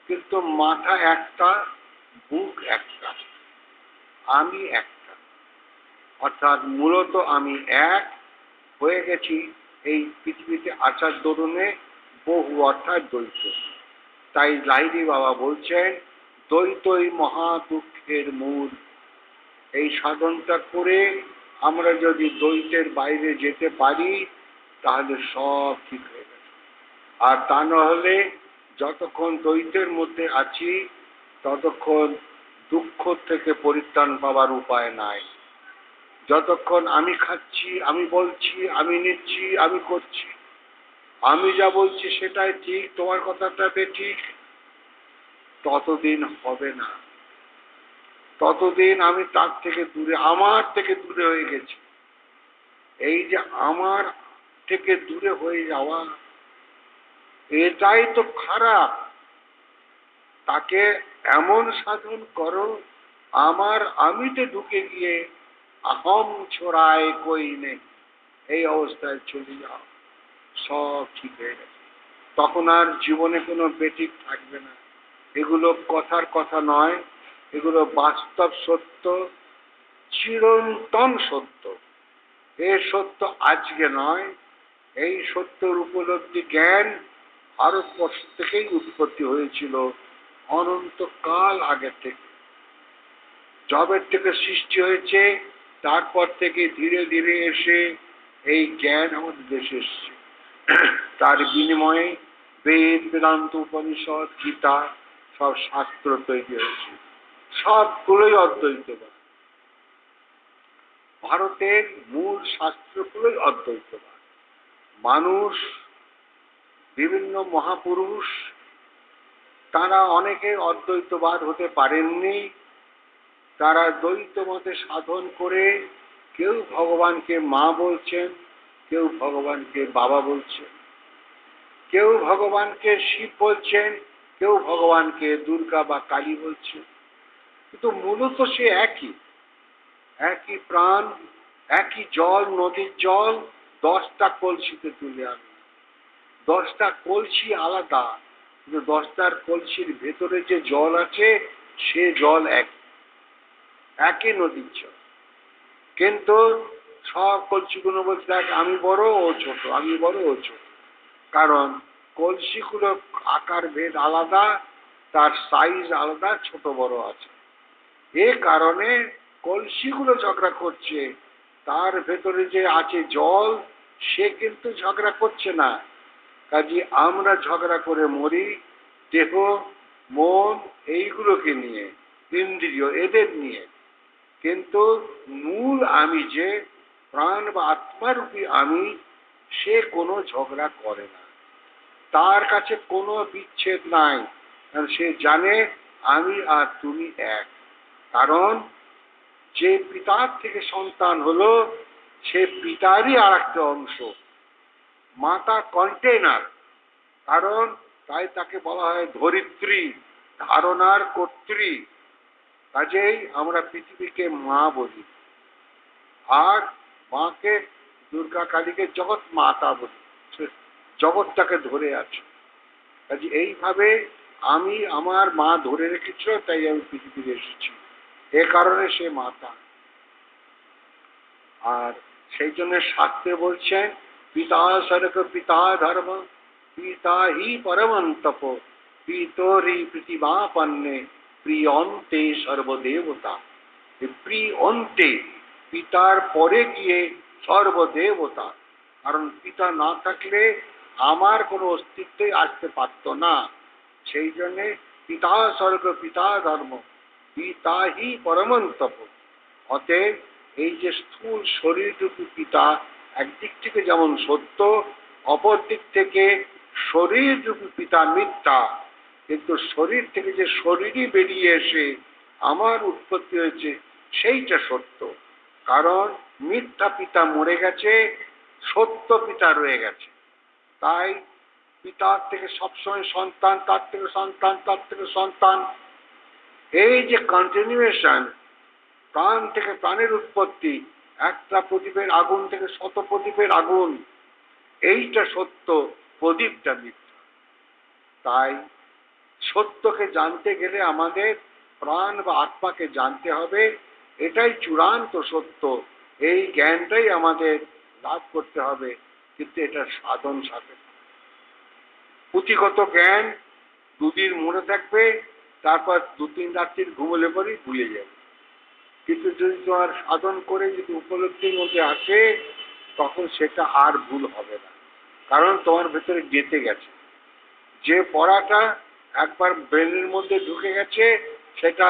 কিন্তু মাথা একটা, বুক একটা, আমি একটা। অর্থাৎ মূলত আমি এক হয়ে গেছি এই পৃথিবীতে আসার দরুনে বহু, অর্থাৎ দ্বৈত। তাই লাহিড়ী বাবা বলছেন দ্বৈতই মহা দুঃখের মূল। এই সাধনটা করে আমরা যদি দ্বৈতের বাইরে যেতে পারি, তাহলে সব ঠিক হয়ে গেছে। আর তা না হলে যতক্ষণ দ্বৈতের মধ্যে আছি, ততক্ষণ দুঃখ থেকে পরিত্রাণ পাওয়ার উপায় নাই। যতক্ষণ আমি খাচ্ছি, আমি বলছি, আমি নিচ্ছি, আমি করছি, আমি যা বলছি সেটাই ঠিক, তোমার কথাটা ঠিক, ততদিন হবে না। ততদিন আমি তার থেকে দূরে, আমার থেকে দূরে হয়ে গেছি। এই যে আমার থেকে দূরে হয়ে যাওয়া, এটাই তো খারাপ। তাকে এমন সাধন করো, আমার আমিতে ঢুকে গিয়ে আহম ছোড়ায় কই নেই, এই অবস্থায় চলে যাও, সব ঠিক হয়ে গেছে। তখন আর জীবনে কোনো বেঠিক থাকবে না। এগুলো কথার কথা নয়, এগুলো বাস্তব সত্য, চিরন্তন সত্য। এ সত্য আজকে নয়, এই সত্যর উপলব্ধি জ্ঞান ভারতবর্ষ থেকেই উৎপত্তি হয়েছিল, অনন্তকাল আগে থেকে। জবের থেকে সৃষ্টি হয়েছে, তারপর থেকে ধীরে ধীরে এসে এই জ্ঞান আমাদের দেশে এসছে। তার বিনিময়ে বেদ বেদান্ত উপনিষদ গীতা সব শাস্ত্র তৈরি হয়েছে, সবগুলোই অদ্বৈতবাদ। ভারতের মূল শাস্ত্রগুলোই অদ্বৈতবাদ। মানুষ, বিভিন্ন মহাপুরুষ, তারা অনেকে অদ্বৈতবাদ হতে পারেননি। তারা দ্বৈত মতে সাধন করে কেউ ভগবানকে মা বলছেন, কেউ ভগবানকে বাবা বলছে, কেউ ভগবানকে শিব বলছেন, কেউ ভগবানকে দুর্গা বা কালী বলছে, কিন্তু মূলত সে একই, একই প্রাণ, একই জল, নদীর জল 10টা কলসিতে তুলে আনে। 10টা কলসি আলাদা, কিন্তু 10টার কলসির ভেতরে যে জল আছে সে জল একই নদীর জল। কিন্তু সব কলসিগুলো বলছে দেখ আমি বড় ও ছোট, আমি বড় ও ছোট, কারণ কলসিগুলো আকার ভেদ আলাদা, তার সাইজ আলাদা, ছোট বড় আছে। এ কারণে কলসিগুলো ঝগড়া করছে, তার ভেতরে যে আছে জল সে কিন্তু ঝগড়া করছে না। কাজে আমরা ঝগড়া করে মরি দেহ, মন এইগুলোকে নিয়ে, ইন্দ্রিয় এদের নিয়ে, কিন্তু মূল আমি যে প্রাণ বা আত্মারূপী আমি, সে কোনো ঝগড়া করে না, তার কাছে কোনো বিচ্ছেদ নাই, কারণ সে জানে আমি আর তুমি এক। কারণ যে পিতার থেকে সন্তান হলো সে পিতারই আর একটা অংশ, মাতা কন্টেনার, কারণ তাই তাকে বলা হয় ধরিত্রী, ধারণার কর্ত্রী। কাজেই আমরা পৃথিবীকে মা বলি, আর মাকে দুর্গা কালীকে জগৎ মাতা বলি, জগৎটাকে ধরে আছে। কাজে এইভাবে আমি আমার মা ধরে রেখেছিল, তাই আমি পৃথিবীতে এসেছি, এ কারণে সে মাতা। আর সেই জন্য শাস্ত্রে বলছেন পিতা স্বর্গ পিতা ধর্ম পিতা হি পরমং তপ পিতরি পৃথিবাপন্নে প্রিয়ন্তে সর্বদেবতা। প্রিয়ন্তে, পিতার পরে গিয়ে সর্বদেবতা, কারণ পিতা না থাকলে আমার কোনো অস্তিত্বই আসতে পারত না। সেই জন্যে পিতা স্বর্গ পিতা ধর্ম পিতা হি পরমং তপ। অতএব এই যে স্থূল শরীররূপী পিতা একদিক থেকে যেমন সত্য, অপর দিক থেকে শরীররূপী পিতা মিথ্যা, কিন্তু শরীর থেকে যে শরীরই বেরিয়ে এসে আমার উৎপত্তি হয়েছে সেইটা সত্য। কারণ মিথ্যা পিতা মরে গেছে, সত্য পিতা রয়ে গেছে। তাই পিতার থেকে সবসময় সন্তান, তার থেকে সন্তান, তার থেকে সন্তান, এই যে কন্টিনিউয়েশন, প্রাণ থেকে প্রাণের উৎপত্তি, একটা প্রদীপের আগুন থেকে শত প্রদীপের আগুন, এইটা সত্য, প্রদীপটা মিথ্যা। তাই সত্যকে জানতে গেলে আমাদের প্রাণ বা আত্মাকে জানতে হবে, এটাই চূড়ান্ত সত্য, এই জ্ঞানটাই আমাদের লাভ করতে হবে। কিন্তু এটা সাধন সাপেক্ষ। পুঁথিগত জ্ঞান দুদিন মনে থাকবে, তারপর 2-3 রাত্রির ঘুমলে পরেই ভুলে যাবে। কিন্তু যদি তোমার সাধন করে যদি উপলব্ধির মধ্যে আসে, তখন সেটা আর ভুল হবে না, কারণ তোমার ভেতরে গেঁথে গেছে। যে পড়াটা একবার ব্রেনের মধ্যে ঢুকে গেছে, সেটা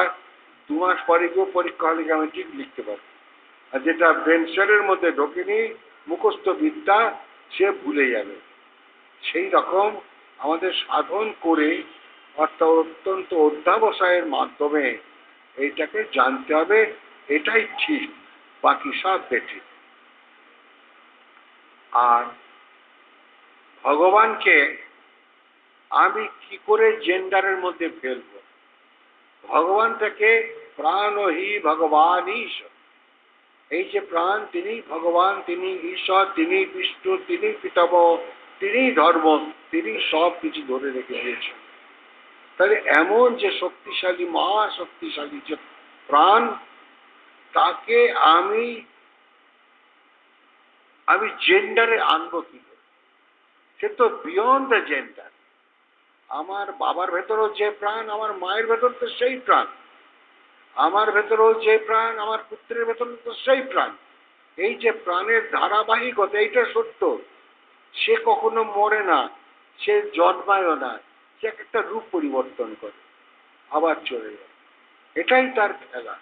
2 মাস পরে গিয়েও পরীক্ষা হলে আমি ঠিক লিখতে পারবো। আর যেটা ব্রেন সেলের মধ্যে ঢোকেনি, মুখস্থ বিদ্যা, সে ভুলে যাবে। সেই রকম আমাদের সাধন করে, অর্থাৎ অত্যন্ত অধ্যাবসায়ের মাধ্যমে এইটাকে জানতে হবে, এটাই ঠিক, বাকি সব বেঠিক। আর ভগবানকে আমি কি করে জেন্ডারের মধ্যে ফেলবো? ভগবানটাকে প্রাণ হি ভগবান ঈশ্বর, এই যে প্রাণ তিনি ভগবান, তিনি ঈশ্বর, তিনি বিষ্ণু, তিনি পিতামহ, তিনি ধর্ম, তিনি সব কিছু ধরে রেখে দিয়েছেন। তাহলে এমন যে শক্তিশালী, মহা শক্তিশালী যে প্রাণ, তাকে আমি জেন্ডারে আনবো কি করে? সে তো বিয়ন্ড দ্য জেন্ডার। আমার বাবার ভেতরেও যে প্রাণ, আমার মায়ের ভেতর তো সেই প্রাণ, আমার ভেতরেও যে প্রাণ, আমার পুত্রের ভেতর তো সেই প্রাণ। এই যে প্রাণের ধারাবাহিকতা, এইটা সত্য। সে কখনো মরে না, সে জন্মায়ও না, সে একটা রূপ পরিবর্তন করে আবার চলে যায়, এটাই তার খেলা।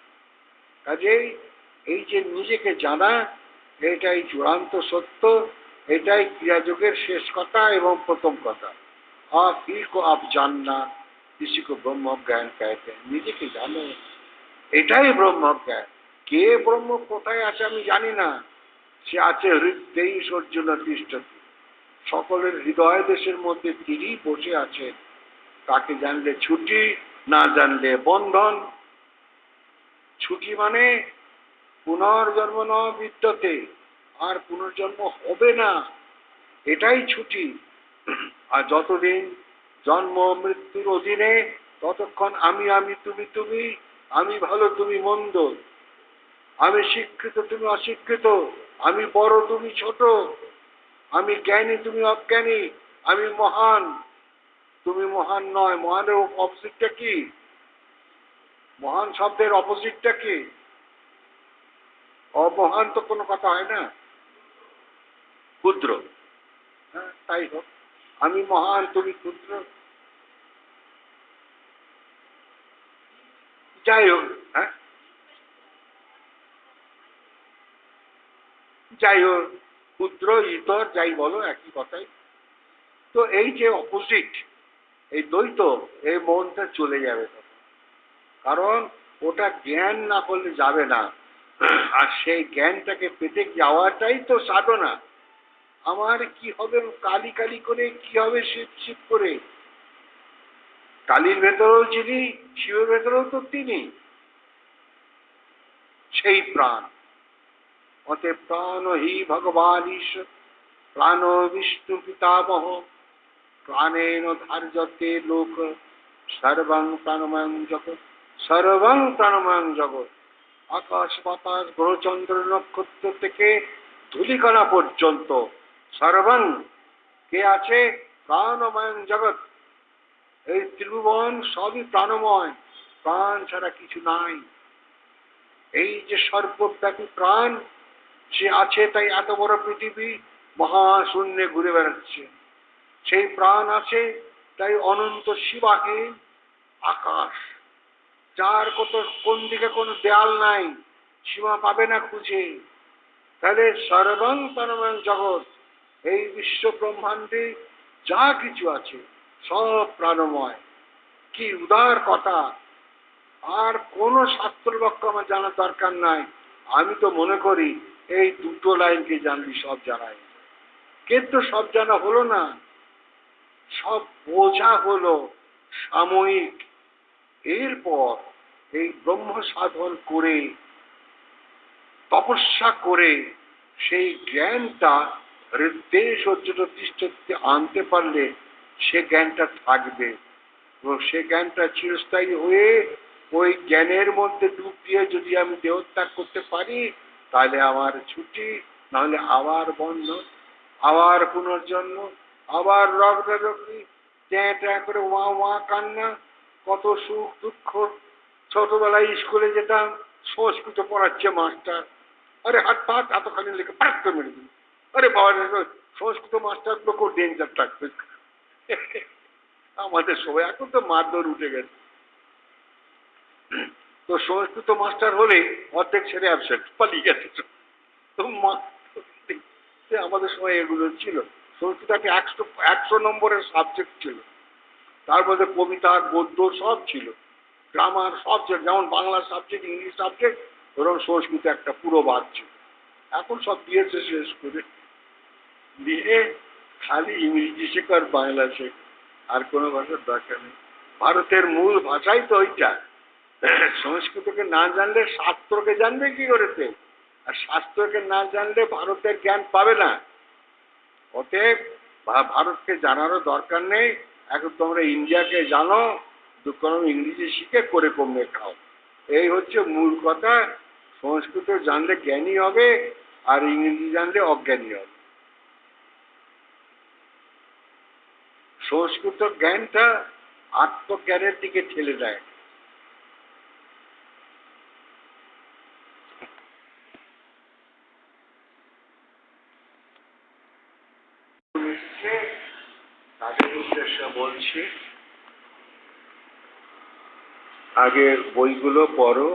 কাজেই এই যে নিজেকে জানা, এটাই চূড়ান্ত সত্য, এটাই ক্রিয়াযোগের শেষ কথা এবং প্রথম কথা। आप ही को आप जानना, किसी को ब्रह्म ज्ञान कहते हैं। নিজেকে জানো, এটাই ব্রহ্ম জ্ঞান। কে ব্রহ্ম কোথায় আছে আমি জানি না, সে আছে হৃদয়েই অর্জুন তিষ্ঠতি, সকলের হৃদয় দেশের মধ্যে তিনি বসে আছেন। তাকে জানলে ছুটি, না জানলে বন্ধন। ছুটি মানে পুনর্জন্ম ন বিদ্যতে, আর পুনর্জন্ম হবে না, এটাই ছুটি। আর যতদিন জন্ম মৃত্যুর অধীনে, ততক্ষণ আমি আমি, তুমি তুমি, আমি ভালো তুমি মন্দ, আমি শিক্ষিত তুমি অশিক্ষিত, আমি বড় তুমি ছোট, আমি জ্ঞানী তুমি অজ্ঞানী, আমি মহান তুমি মহান নয়। মহানের অপোজিটটা কি? মহান শব্দের অপোজিটটা কি? অমহান তো কোনো কথা হয় না, ক্ষুদ্র। হ্যাঁ, তাই হোক, আমি মহান তুমি ক্ষুদ্র, যাই হোক। হ্যাঁ, যাই হোক, ক্ষুদ্র ইতর যাই বলো একই কথাই। তো এই যে অপোজিট, এই দ্বৈত, এই মনটা চলে যাবে, কারণ ওটা জ্ঞান না করলে যাবে না। আর সেই জ্ঞানটাকে পেতে যাওয়াটাই তো সাধনা। আমার কি হবে কালি কালি করে, কি হবে শিব শিব করে? কালির ভেতরেও যিনি, শিবের ভেতরেও তো তিনি, সেই প্রাণ। অতএব প্রাণ হি ভগবান ঈশ্বর, প্রাণ বিষ্ণু পিতামহ, প্রাণেন ধার্যতে লোক, সর্বং প্রাণময়ং জগৎ, সর্বং প্রাণময়ং জগৎ। আকাশ বাতাস গ্রহচন্দ্র নক্ষত্র থেকে ধূলিকণা পর্যন্ত সর্বং কে আছে? প্রাণময়ং জগৎ। এই ত্রিভুবন সবই প্রাণময়, প্রাণ ছাড়া কিছু নাই। এই যে সর্বব্যাপী প্রাণ, সে আছে তাই এত বড় পৃথিবী মহাশূন্যে ঘুরে বেড়াচ্ছে। সেই প্রাণ আছে তাই অনন্ত সীমাহীন আকাশ, যার কোন দিকে কোনো দেয়াল নাই, সীমা পাবে না খুঁজে। তাহলে সর্বং প্রাণময় জগৎ, এই বিশ্ব ব্রহ্মাণ্ডে যা কিছু আছে সব প্রাণময়। কি উদার কথা! আর কোন শাস্ত্র বাক্য আমার জানার দরকার নাই। আমি তো মনে করি এই দুটো লাইনকে জানলি সব জানাই। কিন্তু সব জানা হলো না, সব বোঝা হলো সাময়িক। এরপর এই ব্রহ্ম সাধন করে, তপস্যা করে, সেই জ্ঞানটা হৃদয়ে সজ্জিত দৃষ্টিতে আনতে পারলে সে জ্ঞানটা থাকবে, এবং সে জ্ঞানটা চিরস্থায়ী হয়ে ওই জ্ঞানের মধ্যে ডুব দিয়ে যদি আমি দেহত্যাগ করতে পারি, তাহলে আমার ছুটি, নাহলে আবার বন্ধন, আবার পুনর্জন্ম, আবার রগরগি, ট্যাঁ ট্যাঁ করে ওয়া ওয়া কান্না, কত সুখ দুঃখ। ছোটবেলায় স্কুলে যেতাম, সংস্কৃত পড়াচ্ছে মাস্টার, আরে হাত পাত এতখানি লিখে পাক করে মেরে দিল। আরে বাবা, সংস্কৃত মাস্টার গুলো খুব ডেঞ্জার থাকবে আমাদের সবাই। এখন তো মারধর উঠে গেছে। তো সংস্কৃত মাস্টার হলে অর্ধেক ছেড়ে অ্যাবসেন্ট, পালিয়ে গেছে। তো আমাদের সময় এগুলো ছিল। সংস্কৃত একটা 100 নম্বরের সাবজেক্ট ছিল, তার মধ্যে কবিতা গদ্য সব ছিল, গ্রামার সব ছিল। যেমন বাংলা সাবজেক্ট, ইংলিশ সাবজেক্ট, ওরকম সংস্কৃত একটা পুরো বাদ ছিল। এখন সব দিয়েছে শেষ করে, দিয়ে খালি ইংরেজি শেখ আর বাংলা শেখ, আর কোনো ভাষার দরকার নেই। ভারতের মূল ভাষাই তো ওইটা। সংস্কৃতকে না জানলে শাস্ত্রকে জানবে কি করেছে? আর শাস্ত্রকে না জানলে ভারতের জ্ঞান পাবে না। অতএব ভারতকে জানারও দরকার নেই। এখন তোমরা ইন্ডিয়াকে জানো, কোনো ইংরেজি শিখে করে কমে খাও, এই হচ্ছে মূল কথা। সংস্কৃত জানলে জ্ঞানী হবে, আর ইংরেজি জানলে অজ্ঞানী হবে। সংস্কৃত জ্ঞানটা আত্মজ্ঞানের দিকে ঠেলে দেয়। তাদের উদ্দেশ্যে বলছি, আগে বইগুলো পড়ো,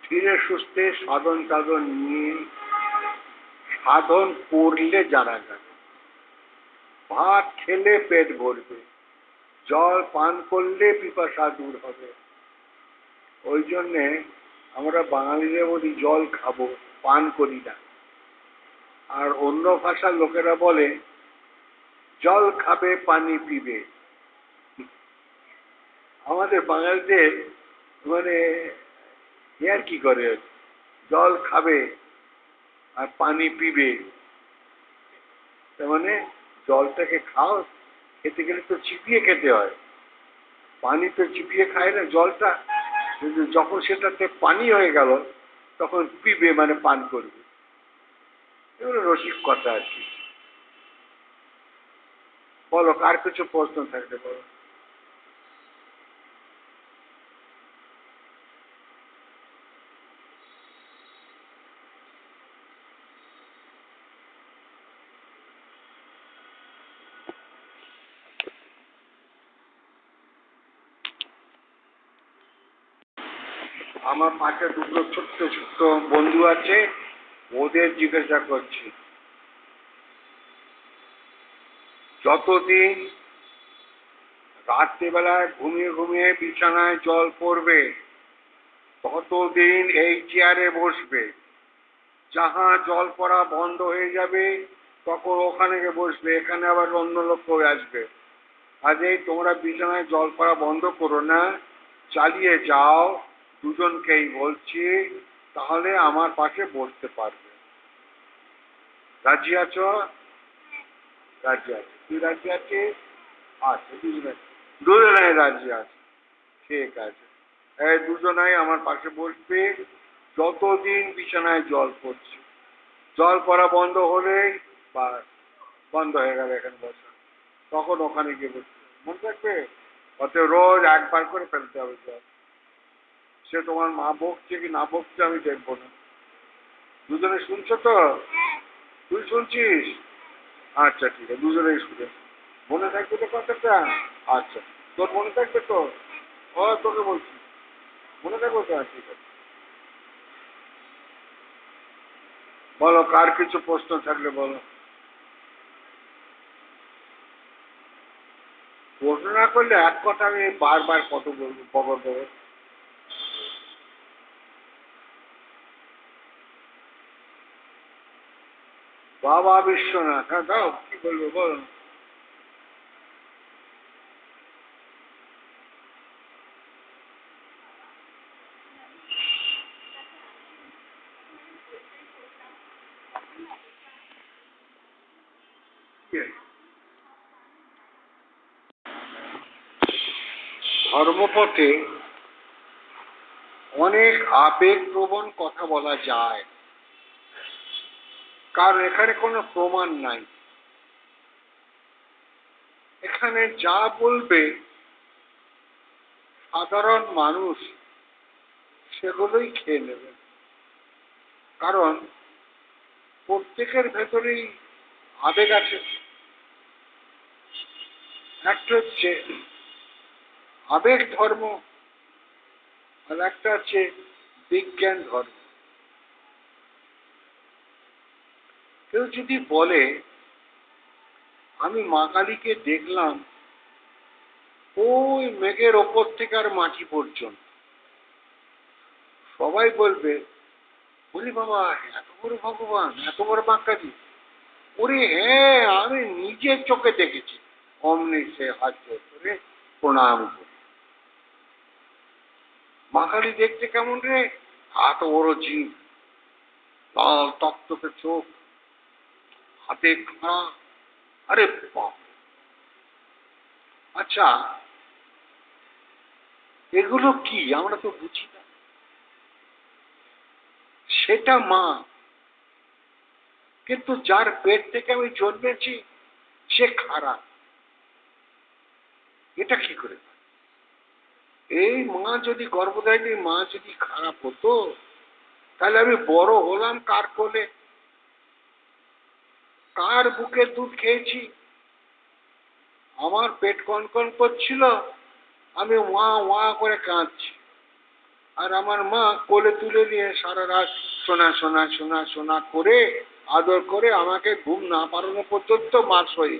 ফিরে সুস্থে সাধন টাধন নিয়ে সাধন করলে জানা যাবে। ভাত খেলে পেট ভরবে, জল পান করলে পিপাসা দূর হবে। ওই জন্যে আমরা বাঙালিরা বলি জল খাবো, পান করি না। আর অন্য ভাষার লোকেরা বলে জল খাবে পানি পিবে। আমাদের বাঙালিদের মানে আর কি করে, জল খাবে আর পানি পিবে, তার মানে জলটাকে খাও, খেতে গেলে তো চিবিয়ে খেতে হয়, পানি তো চিবিয়ে খায় না জলটা, কিন্তু যখন সেটাতে পানি হয়ে গেল তখন পিবে মানে পান করবে। এগুলো রসিক কথা আর কি। বলো, কার কিছু প্রশ্ন থাকলে বলো। আমার পাশে দুটো ছোট্ট ছোট্ট বন্ধু আছে, ওদের জিজ্ঞাসা করছি, যতদিন রাত্রিবেলায় ঘুমিয়ে ঘুমিয়ে বিছানায় জল পড়বে ততদিন এই চেয়ারে বসবে, যাহা জল পড়া বন্ধ হয়ে যাবে তখন ওখানে গিয়ে বসবে, এখানে আবার অন্য লোক করে আসবে। কাজেই তোমরা বিছানায় জল পড়া বন্ধ করো না, চালিয়ে যাও, দুজনকেই বলছি, তাহলে আমার পাশে বসতে পারবে। রাজি আছো? রাজি আছে? তুই রাজি আছিস? আচ্ছা, দুজনে রাজি আছে, ঠিক আছে। এই দুজনাই আমার পাশে বসবে, যতদিন বিছানায় জল পড়ছে, জল পড়া বন্ধ হলেই বা বন্ধ হয়ে গেল এখানে বসা, তখন ওখানে গিয়ে বসবে, মনে থাকবে? অতএব রোজ একবার করে ফেলতে হবে জল। সে তোমার মা বকছে কি না বকছে আমি দেখবো না। দুজনে শুনছো তো? তুই শুনছিস? আচ্ছা ঠিক আছে, দুজনেই শুনে। মনে থাকবে তো কথাটা? আচ্ছা, তোর মনে থাকবে তো? ও তোকে বলছি, মনে থাকবে তো? ঠিক আছে, বলো, কার কিছু প্রশ্ন থাকলে বলো। প্রশ্ন না করলে এক কথা আমি বারবার কত বলবো, খবর দেবো। বাবা বিশ্বনাথ, হ্যাঁ দাও, কি বলবো বলো। ধর্মপথে অনেক আবেগপ্রবণ কথা বলা যায়, কারণ এখানে কোনো প্রমাণ নাই। এখানে যা বলবে সাধারণ মানুষ সেগুলোই খেয়ে নেবে, কারণ প্রত্যেকের ভেতরেই আবেগ আছে। একটা হচ্ছে আবেগ ধর্ম, আর একটা হচ্ছে বিজ্ঞান ধর্ম। কেউ যদি বলে আমি মা কালীকে দেখলাম ওই মেঘের ওপর থেকে আর মাটি পর্যন্ত, সবাই বলবে ওরে বাবা, এত বড় ভগবান, এত বড় মা কালী, ওরে হ্যাঁ আমি নিজের চোখে দেখেছি। অমনি সে হাত জোর করে প্রণাম করে। মা কালী দেখতে কেমন রে? এত বড় জিভ, লাল টকটকে চোখ, হাতে খাড়া, আরে বাপ। আচ্ছা, এগুলো কি আমরা তো বুঝি না। সেটা মা, কিন্তু যার পেট থেকে আমি জন্মেছি সে খারাপ, এটা কি করে? এই মা যদি গর্ভধারিণী মা যদি খারাপ হতো, তাহলে আমি বড় হলাম কার কোলে, কার বুকের দুধ খেয়েছি? আমার পেট কনকন করছিল, আমি ওয়া ওয়া করে কাঁদছি, আর আমার মা কোলে তুলে নিয়ে সারা রাত সোনা সোনা সোনা সোনা করে আদর করে আমাকে ঘুম না পাড়ানো পর্যন্ত মা শোয়।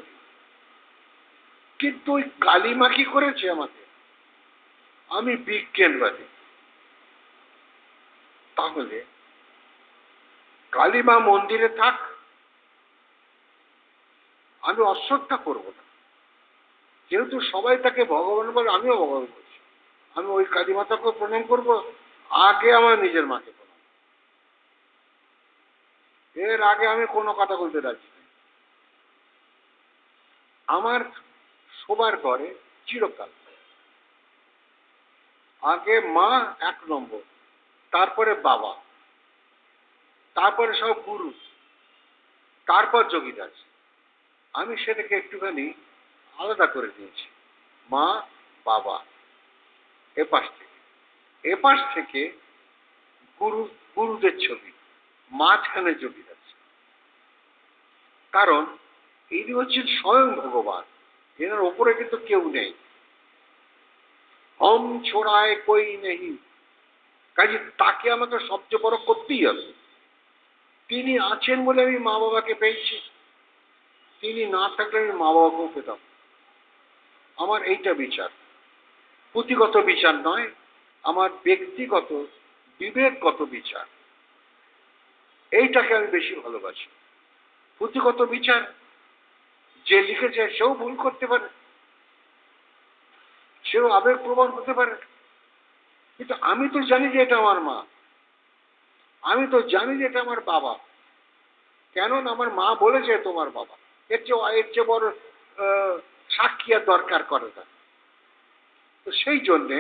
কিন্তু ওই কালিমা কি করেছে আমাকে? আমি বিজ্ঞানবাদী, তাহলে কালী মা মন্দিরে থাক, আমি অশ্রদ্ধা করব না। যেহেতু সবাই তাকে ভগবান বলে, আমিও ভগবান বলছি, আমি ওই কালী মাতাকে প্রণাম করব, আগে আমার নিজের মাকে প্রণাম, এর আগে আমি কোনো কথা বলতে রাজি নেই। আমার শোবার ঘরে চিরকাল আগে মা 1 নম্বর, তারপরে বাবা, তারপরে সব গুরু, তারপর যোগীদাস। আমি সেটাকে একটুখানি আলাদা করে দিয়েছি। মা, বাবা, এপাশ থেকে, এপাশ থেকে গুরু, গুরুদের ছবি, মাঝখানে যোগীদাস। কারণ ইনি হচ্ছেন স্বয়ং ভগবান, এনার ওপরে কিন্তু কেউ নেই। হম ছোড়ায় কই নেই, কাজে তাকে আমাকে সবচেয়ে বড় করতেই হবে। তিনি আছেন বলে আমি মা বাবাকে পেয়েছি, তিনি না থাকলে আমি মা বাবাকেও পেতাম। আমার এইটা বিচার, পুঁথিগত বিচার নয়, আমার ব্যক্তিগত বিবেকগত বিচার। এইটাকে আমি বেশি ভালোবাসি। পুঁথিগত বিচার যে লিখেছে সেও ভুল করতে পারে, সেও আবেগ প্রবণ হতে পারে, কিন্তু আমি তো জানি যে এটা আমার মা, আমি তো জানি যে এটা আমার বাবা। কেন না, আমার মা বলেছে তোমার বাবা, এর চেয়ে বড় সাক্ষী আর দরকার করে না। তো সেই জন্যে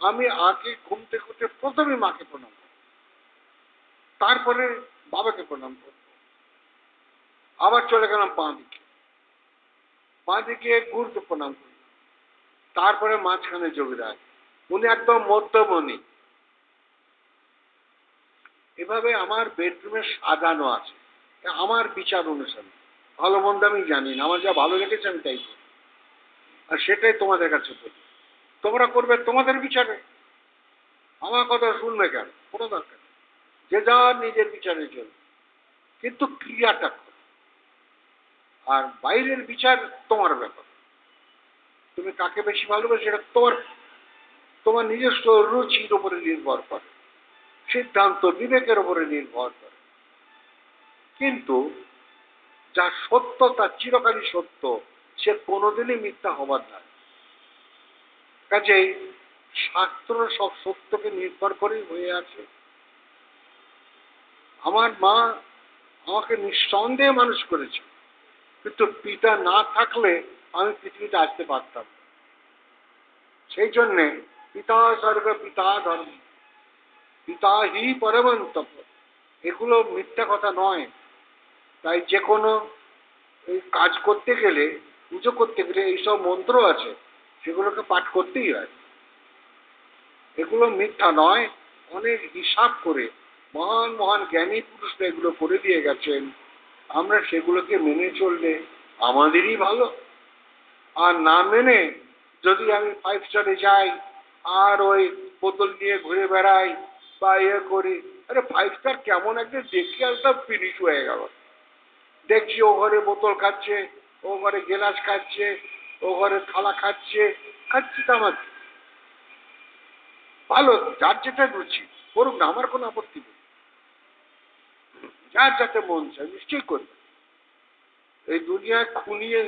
আমি আগে ঘুম থেকে উঠে প্রথমে মাকে প্রণাম করব, তারপরে বাবাকে প্রণাম করব। আবার চলে গেলাম বাঁ দিকে, বাঁ দিকে গুরুকে প্রণাম করি, তারপরে মাঝখানে যোগীরাজ, উনি একদম মধ্যমণি। এভাবে আমার বেডরুমে সাজানো আছে আমার বিচার অনুসারে। ভালো মন্দ আমি জানি না, আমার যা ভালো লেগেছে আমি তাই করি, আর সেটাই তোমাদের কাছে বলি। তোমরা করবে তোমাদের বিচারে, আমার কথা শুনবে কেন, কোনো দরকার নেই। যে যার নিজের বিচারের জন্য, কিন্তু ক্রিয়াটা করো। আর বাইরের বিচার তোমার ব্যাপার, তুমি কাকে বেশি ভালোবাসো সেটা তোমার তোমার নিজস্ব রুচির উপরে নির্ভর করে, সিদ্ধান্ত বিবেকের উপরে নির্ভর করে। কিন্তু যা সত্য তা চিরকালই সত্য, সে কোনোদিনই মিথ্যা হবার না। কাজেই শাস্ত্র সব সত্যকে নির্ভর করেই হয়ে আছে। আমার মা আমাকে নিঃসন্দেহে মানুষ করেছে, কিন্তু পিতা না থাকলে আমি পৃথিবীতে আসতে পারতাম। সেই জন্যে পিতা স্বর্গ পিতা ধর্ম পিতা হি পরমন্তপ, এগুলো মিথ্যা কথা নয়। তাই যে কোনো এই কাজ করতে গেলে, পুজো করতে গেলে এইসব মন্ত্র আছে, সেগুলোকে পাঠ করতেই হয়। এগুলো মিথ্যা নয়, অনেক হিসাব করে মহান মহান জ্ঞানী পুরুষরা এগুলো করে দিয়ে গেছেন। আমরা সেগুলোকে মেনে চললে আমাদেরই ভালো। আর না মেনে যদি আমি 5 স্টারে যাই আর ওই বোতল নিয়ে ঘুরে বেড়াই বা ইয়ে করি, আরে 5 স্টার কেমন একটা দেখি একটা ফিনিশ হয়ে গেল। দেখছি ও ঘরে বোতল খাচ্ছে, ও ঘরে গেলাস খাচ্ছে, ও ঘরে থালা খাচ্ছে, খাচ্ছি তো আমার ভালো, যার যেটা রুচি করুক না, আমার কোনো আপত্তি নেই। যার যাতে মন চায় নিশ্চয়ই করবে। এই দুনিয়ায় খুনিয়ে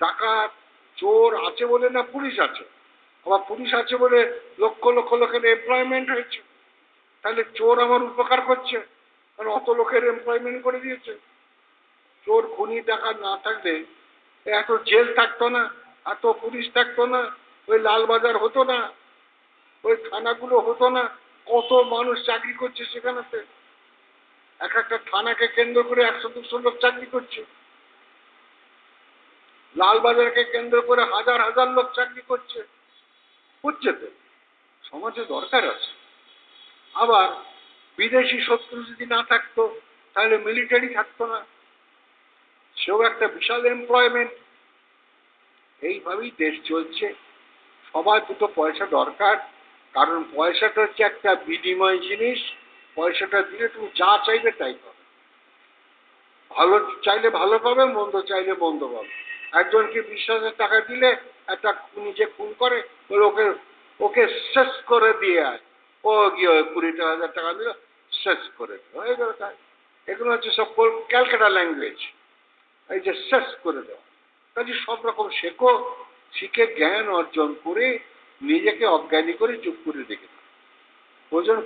ডাকাত চোর আছে বলে না পুলিশ আছে, আবার পুলিশ আছে বলে লক্ষ লক্ষ লোকের এমপ্লয়মেন্ট হয়েছে। তাহলে চোর আমার উপকার করছে, কারণ অত লোকের এমপ্লয়মেন্ট করে দিয়েছে। চোর খুনি ডাকাত না থাকলে এত জেল থাকতো না, এত পুলিশ থাকতো না, ওই লালবাজার হতো না, ওই থানাগুলো হতো না। কত মানুষ চাকরি করছে সেখানেতে, এক একটা থানাকে কেন্দ্র করে 100-200 লোক চাকরি করছে। লালবাজারকে কেন্দ্র করে হাজার হাজার লোক চাকরি করছে, হচ্ছে তো। সমাজে দরকার আছে। আবার বিদেশি শত্রু যদি না থাকতো তাহলে মিলিটারি থাকতো না, সেও একটা বিশাল এমপ্লয়মেন্ট। এইভাবেই দেশ চলছে। সবার দুটো পয়সা দরকার, কারণ পয়সাটা হচ্ছে একটা বিনিময় জিনিস। পয়সাটা দিলে তুমি যা চাইবে তাই পাবে, ভালো চাইলে ভালো পাবে, মন্দ চাইলে মন্দ পাবে। একজনকে 20,000 টাকা দিলে একটা নিজে খুন করে, ওকে ওকে শেষ করে দিয়ে আয়, ও গিয়ে 20,000 টাকা দিল, শেষ করে দেওয়া হয়ে গেল। তাই এগুলো হচ্ছে সব ক্যালকাটা ল্যাঙ্গুয়েজ, এই যে শেষ করে দেওয়া। কাজে সব রকম শেখো, শিখে জ্ঞান অর্জন করে নিজেকে অজ্ঞানী করে চুপ করে রেখে দাও। প্রয়োজন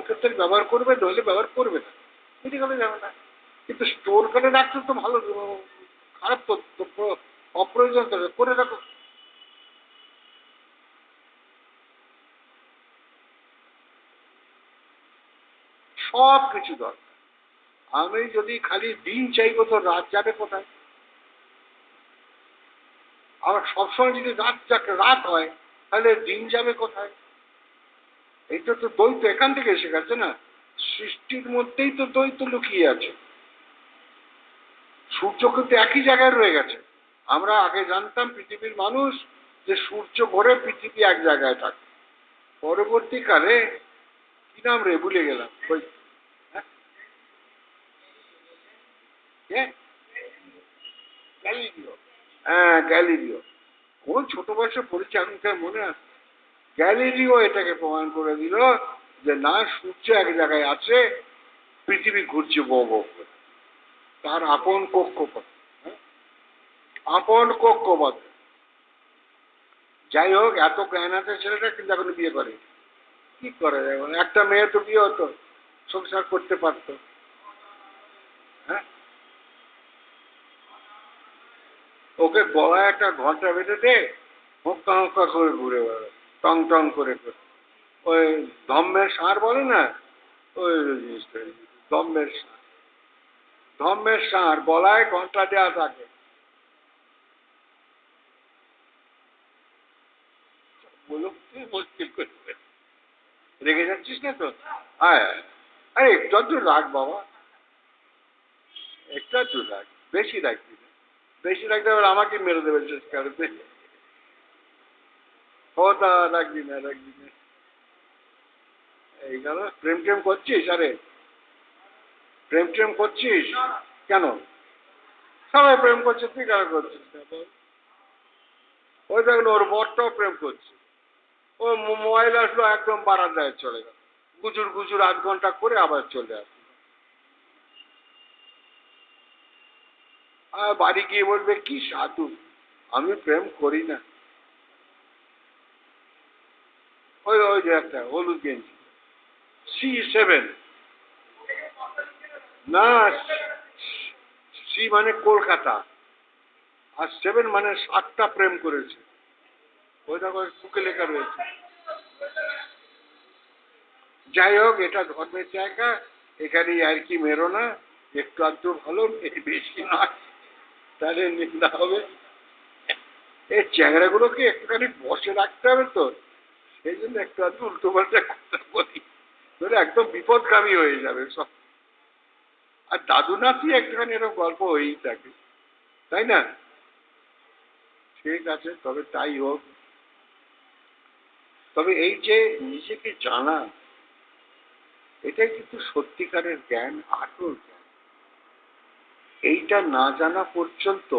ক্ষেত্রে ব্যবহার করবে, নইলে ব্যবহার করবে না, বুঝে গেলে যাবে না। কিন্তু স্টোর করে রাখতে তো ভালো, খারাপ তো, অপ্রয়োজন তো করে রাখো। সব কিছু দরকার। আমি যদি খালি দিন চাইবো তো রাত যাবে কোথায়? আবার সবসময় যদি রাত হয় তাহলে দিন যাবে কোথায়? এইটা তো দ্বৈত এখান থেকে এসে গেছে না। সৃষ্টির মধ্যেই তো দ্বৈত লুকিয়ে আছে। সূর্য কিন্তু একই জায়গায় রয়ে গেছে। আমরা আগে জানতাম পৃথিবীর মানুষ যে সূর্য ঘোরে, পৃথিবী এক জায়গায় থাকে। পরবর্তীকালে কি নাম রে, ভুলে গেলাম। ওই গ্যালিলিও। হ্যাঁ, গ্যালিলিও। কোন ছোট বয়সে পড়েছে আমি তার মনে আছে। গ্যালিলিও এটাকে প্রমাণ করে দিল যে না, সূর্য এক জায়গায় আছে, পৃথিবী ঘুরছে বউ বউ করে, তার আপন কক্ষপথ। আপন কক্ষপথ। যাই হোক, এত জ্ঞান আছে ছেলেটা, কিন্তু এখন বিয়ে করে। কি করা যায়? একটা মেয়ে তো বিয়ে হতো, সংসার করতে পারতো। হ্যাঁ, ওকে গলায় একটা ঘন্টা বেঁধে দে, হক্কা হক্কা করে ঘুরে বেড়ায়, টং টং করে করে। ওই ধম্মের সার বলে না, ওই জিনিসটা, ধম্মের সার। ধম্মের সার গলায় ঘন্টা দেওয়া থাকে। বলো, তুই মুশকিল করবে। রেগে যাচ্ছিস না তো? হ্যাঁ, আরে একটু আধটু রাখ বাবা, একটু আধটু রাখ, বেশি রাখবি না। বেশি রাখতে হবে আমাকে মেরে দেবে শেষ কারণে। ও তা রাখবি না, রাখবি না। এই গেল। প্রেম টেম করছিস? আরে প্রেম টেম করছিস কেন? সবাই প্রেম করছে, তুই কেন করছিস না বল? ওই দেখুন, ওর বরটাও প্রেম করছে। ও মোবাইল আসলো, একদম বারান্দায় চলে গেল, গুজুর গুজুর 8 ঘন্টা করে আবার চলে আসে। আর বাড়ি গিয়ে বলবে কি সাধু, আমি প্রেম করি না। ওই ওই যে একটা হলুদ গেঞ্জি, C7। না, সি মানে কলকাতা, আর 7 মানে 7টা প্রেম করেছে। ওই দেখো বুকে লেখা রয়েছে। যাই হোক, এটা ধর্মের জায়গা, এখানে আর কি মেরো না। একটু আধটু ভালো, বেশি নয়, তাহলে নিন্দা হবে। এই চ্যাংড়াগুলোকে একটুখানি বসে রাখতে হবে তো, সেই জন্য একটু আধটু উল্টো পাল্টা কথা বলি, ধরে একদম বিপদগামী হয়ে যাবে সব। আর দাদু নাতি একটুখানি এরকম গল্প হয়েই থাকে, তাই না? ঠিক আছে, তবে তাই হোক। তবে এই যে নিজেকে জানা, এটাই কিন্তু সত্যিকারের জ্ঞান, আসল জ্ঞান। এইটা না জানা পর্যন্ত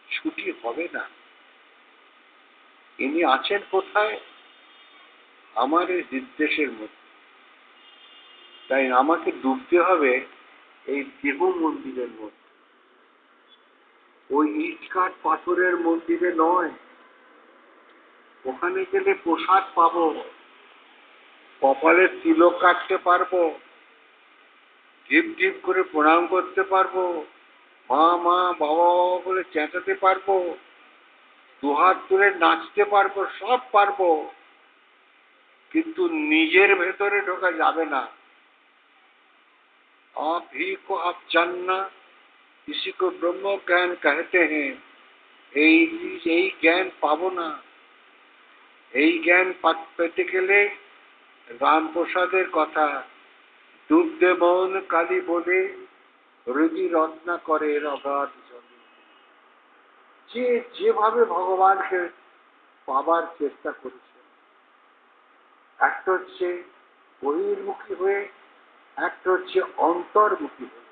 ছুটি হবে না। ইনি আছেন কোথায়? আমার এই নির্দেশের মধ্যে। তাই আমাকে ডুবতে হবে এই দেহ মন্দিরের মধ্যে, ওই ইট কাঠ পাথরের মন্দিরে নয়। ওখানে গেলে প্রসাদ পাবো, কপালে তিলক কাটতে পারবো, ঢিপ ঢিপ করে প্রণাম করতে পারবো, মা মা বাবা বাবা বলে চেঁচাতে পারবো, দুহাত তুলে নাচতে পারবো, সব পারবো। কিন্তু নিজের ভেতরে ঢোকা যাবে না। आप ही को आप जानना, इसी को ब्रह्म ज्ञान कहते हैं। এই জ্ঞান পাবো না। এই জ্ঞান পেতে গেলে রামপ্রসাদের কথা, ডুবতে মন কালী বলে, হৃদি রত্না করে অগাধ জলে। যে যেভাবে ভগবানকে পাবার চেষ্টা করেছে, একটা হচ্ছে বহির্মুখী হয়ে, একটা হচ্ছে অন্তর্মুখী হয়ে।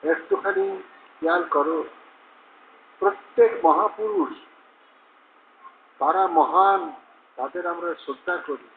একটুখানি খেয়াল করো, প্রত্যেক মহাপুরুষ, তারা মহান, তাদের আমরা শ্রদ্ধা করি।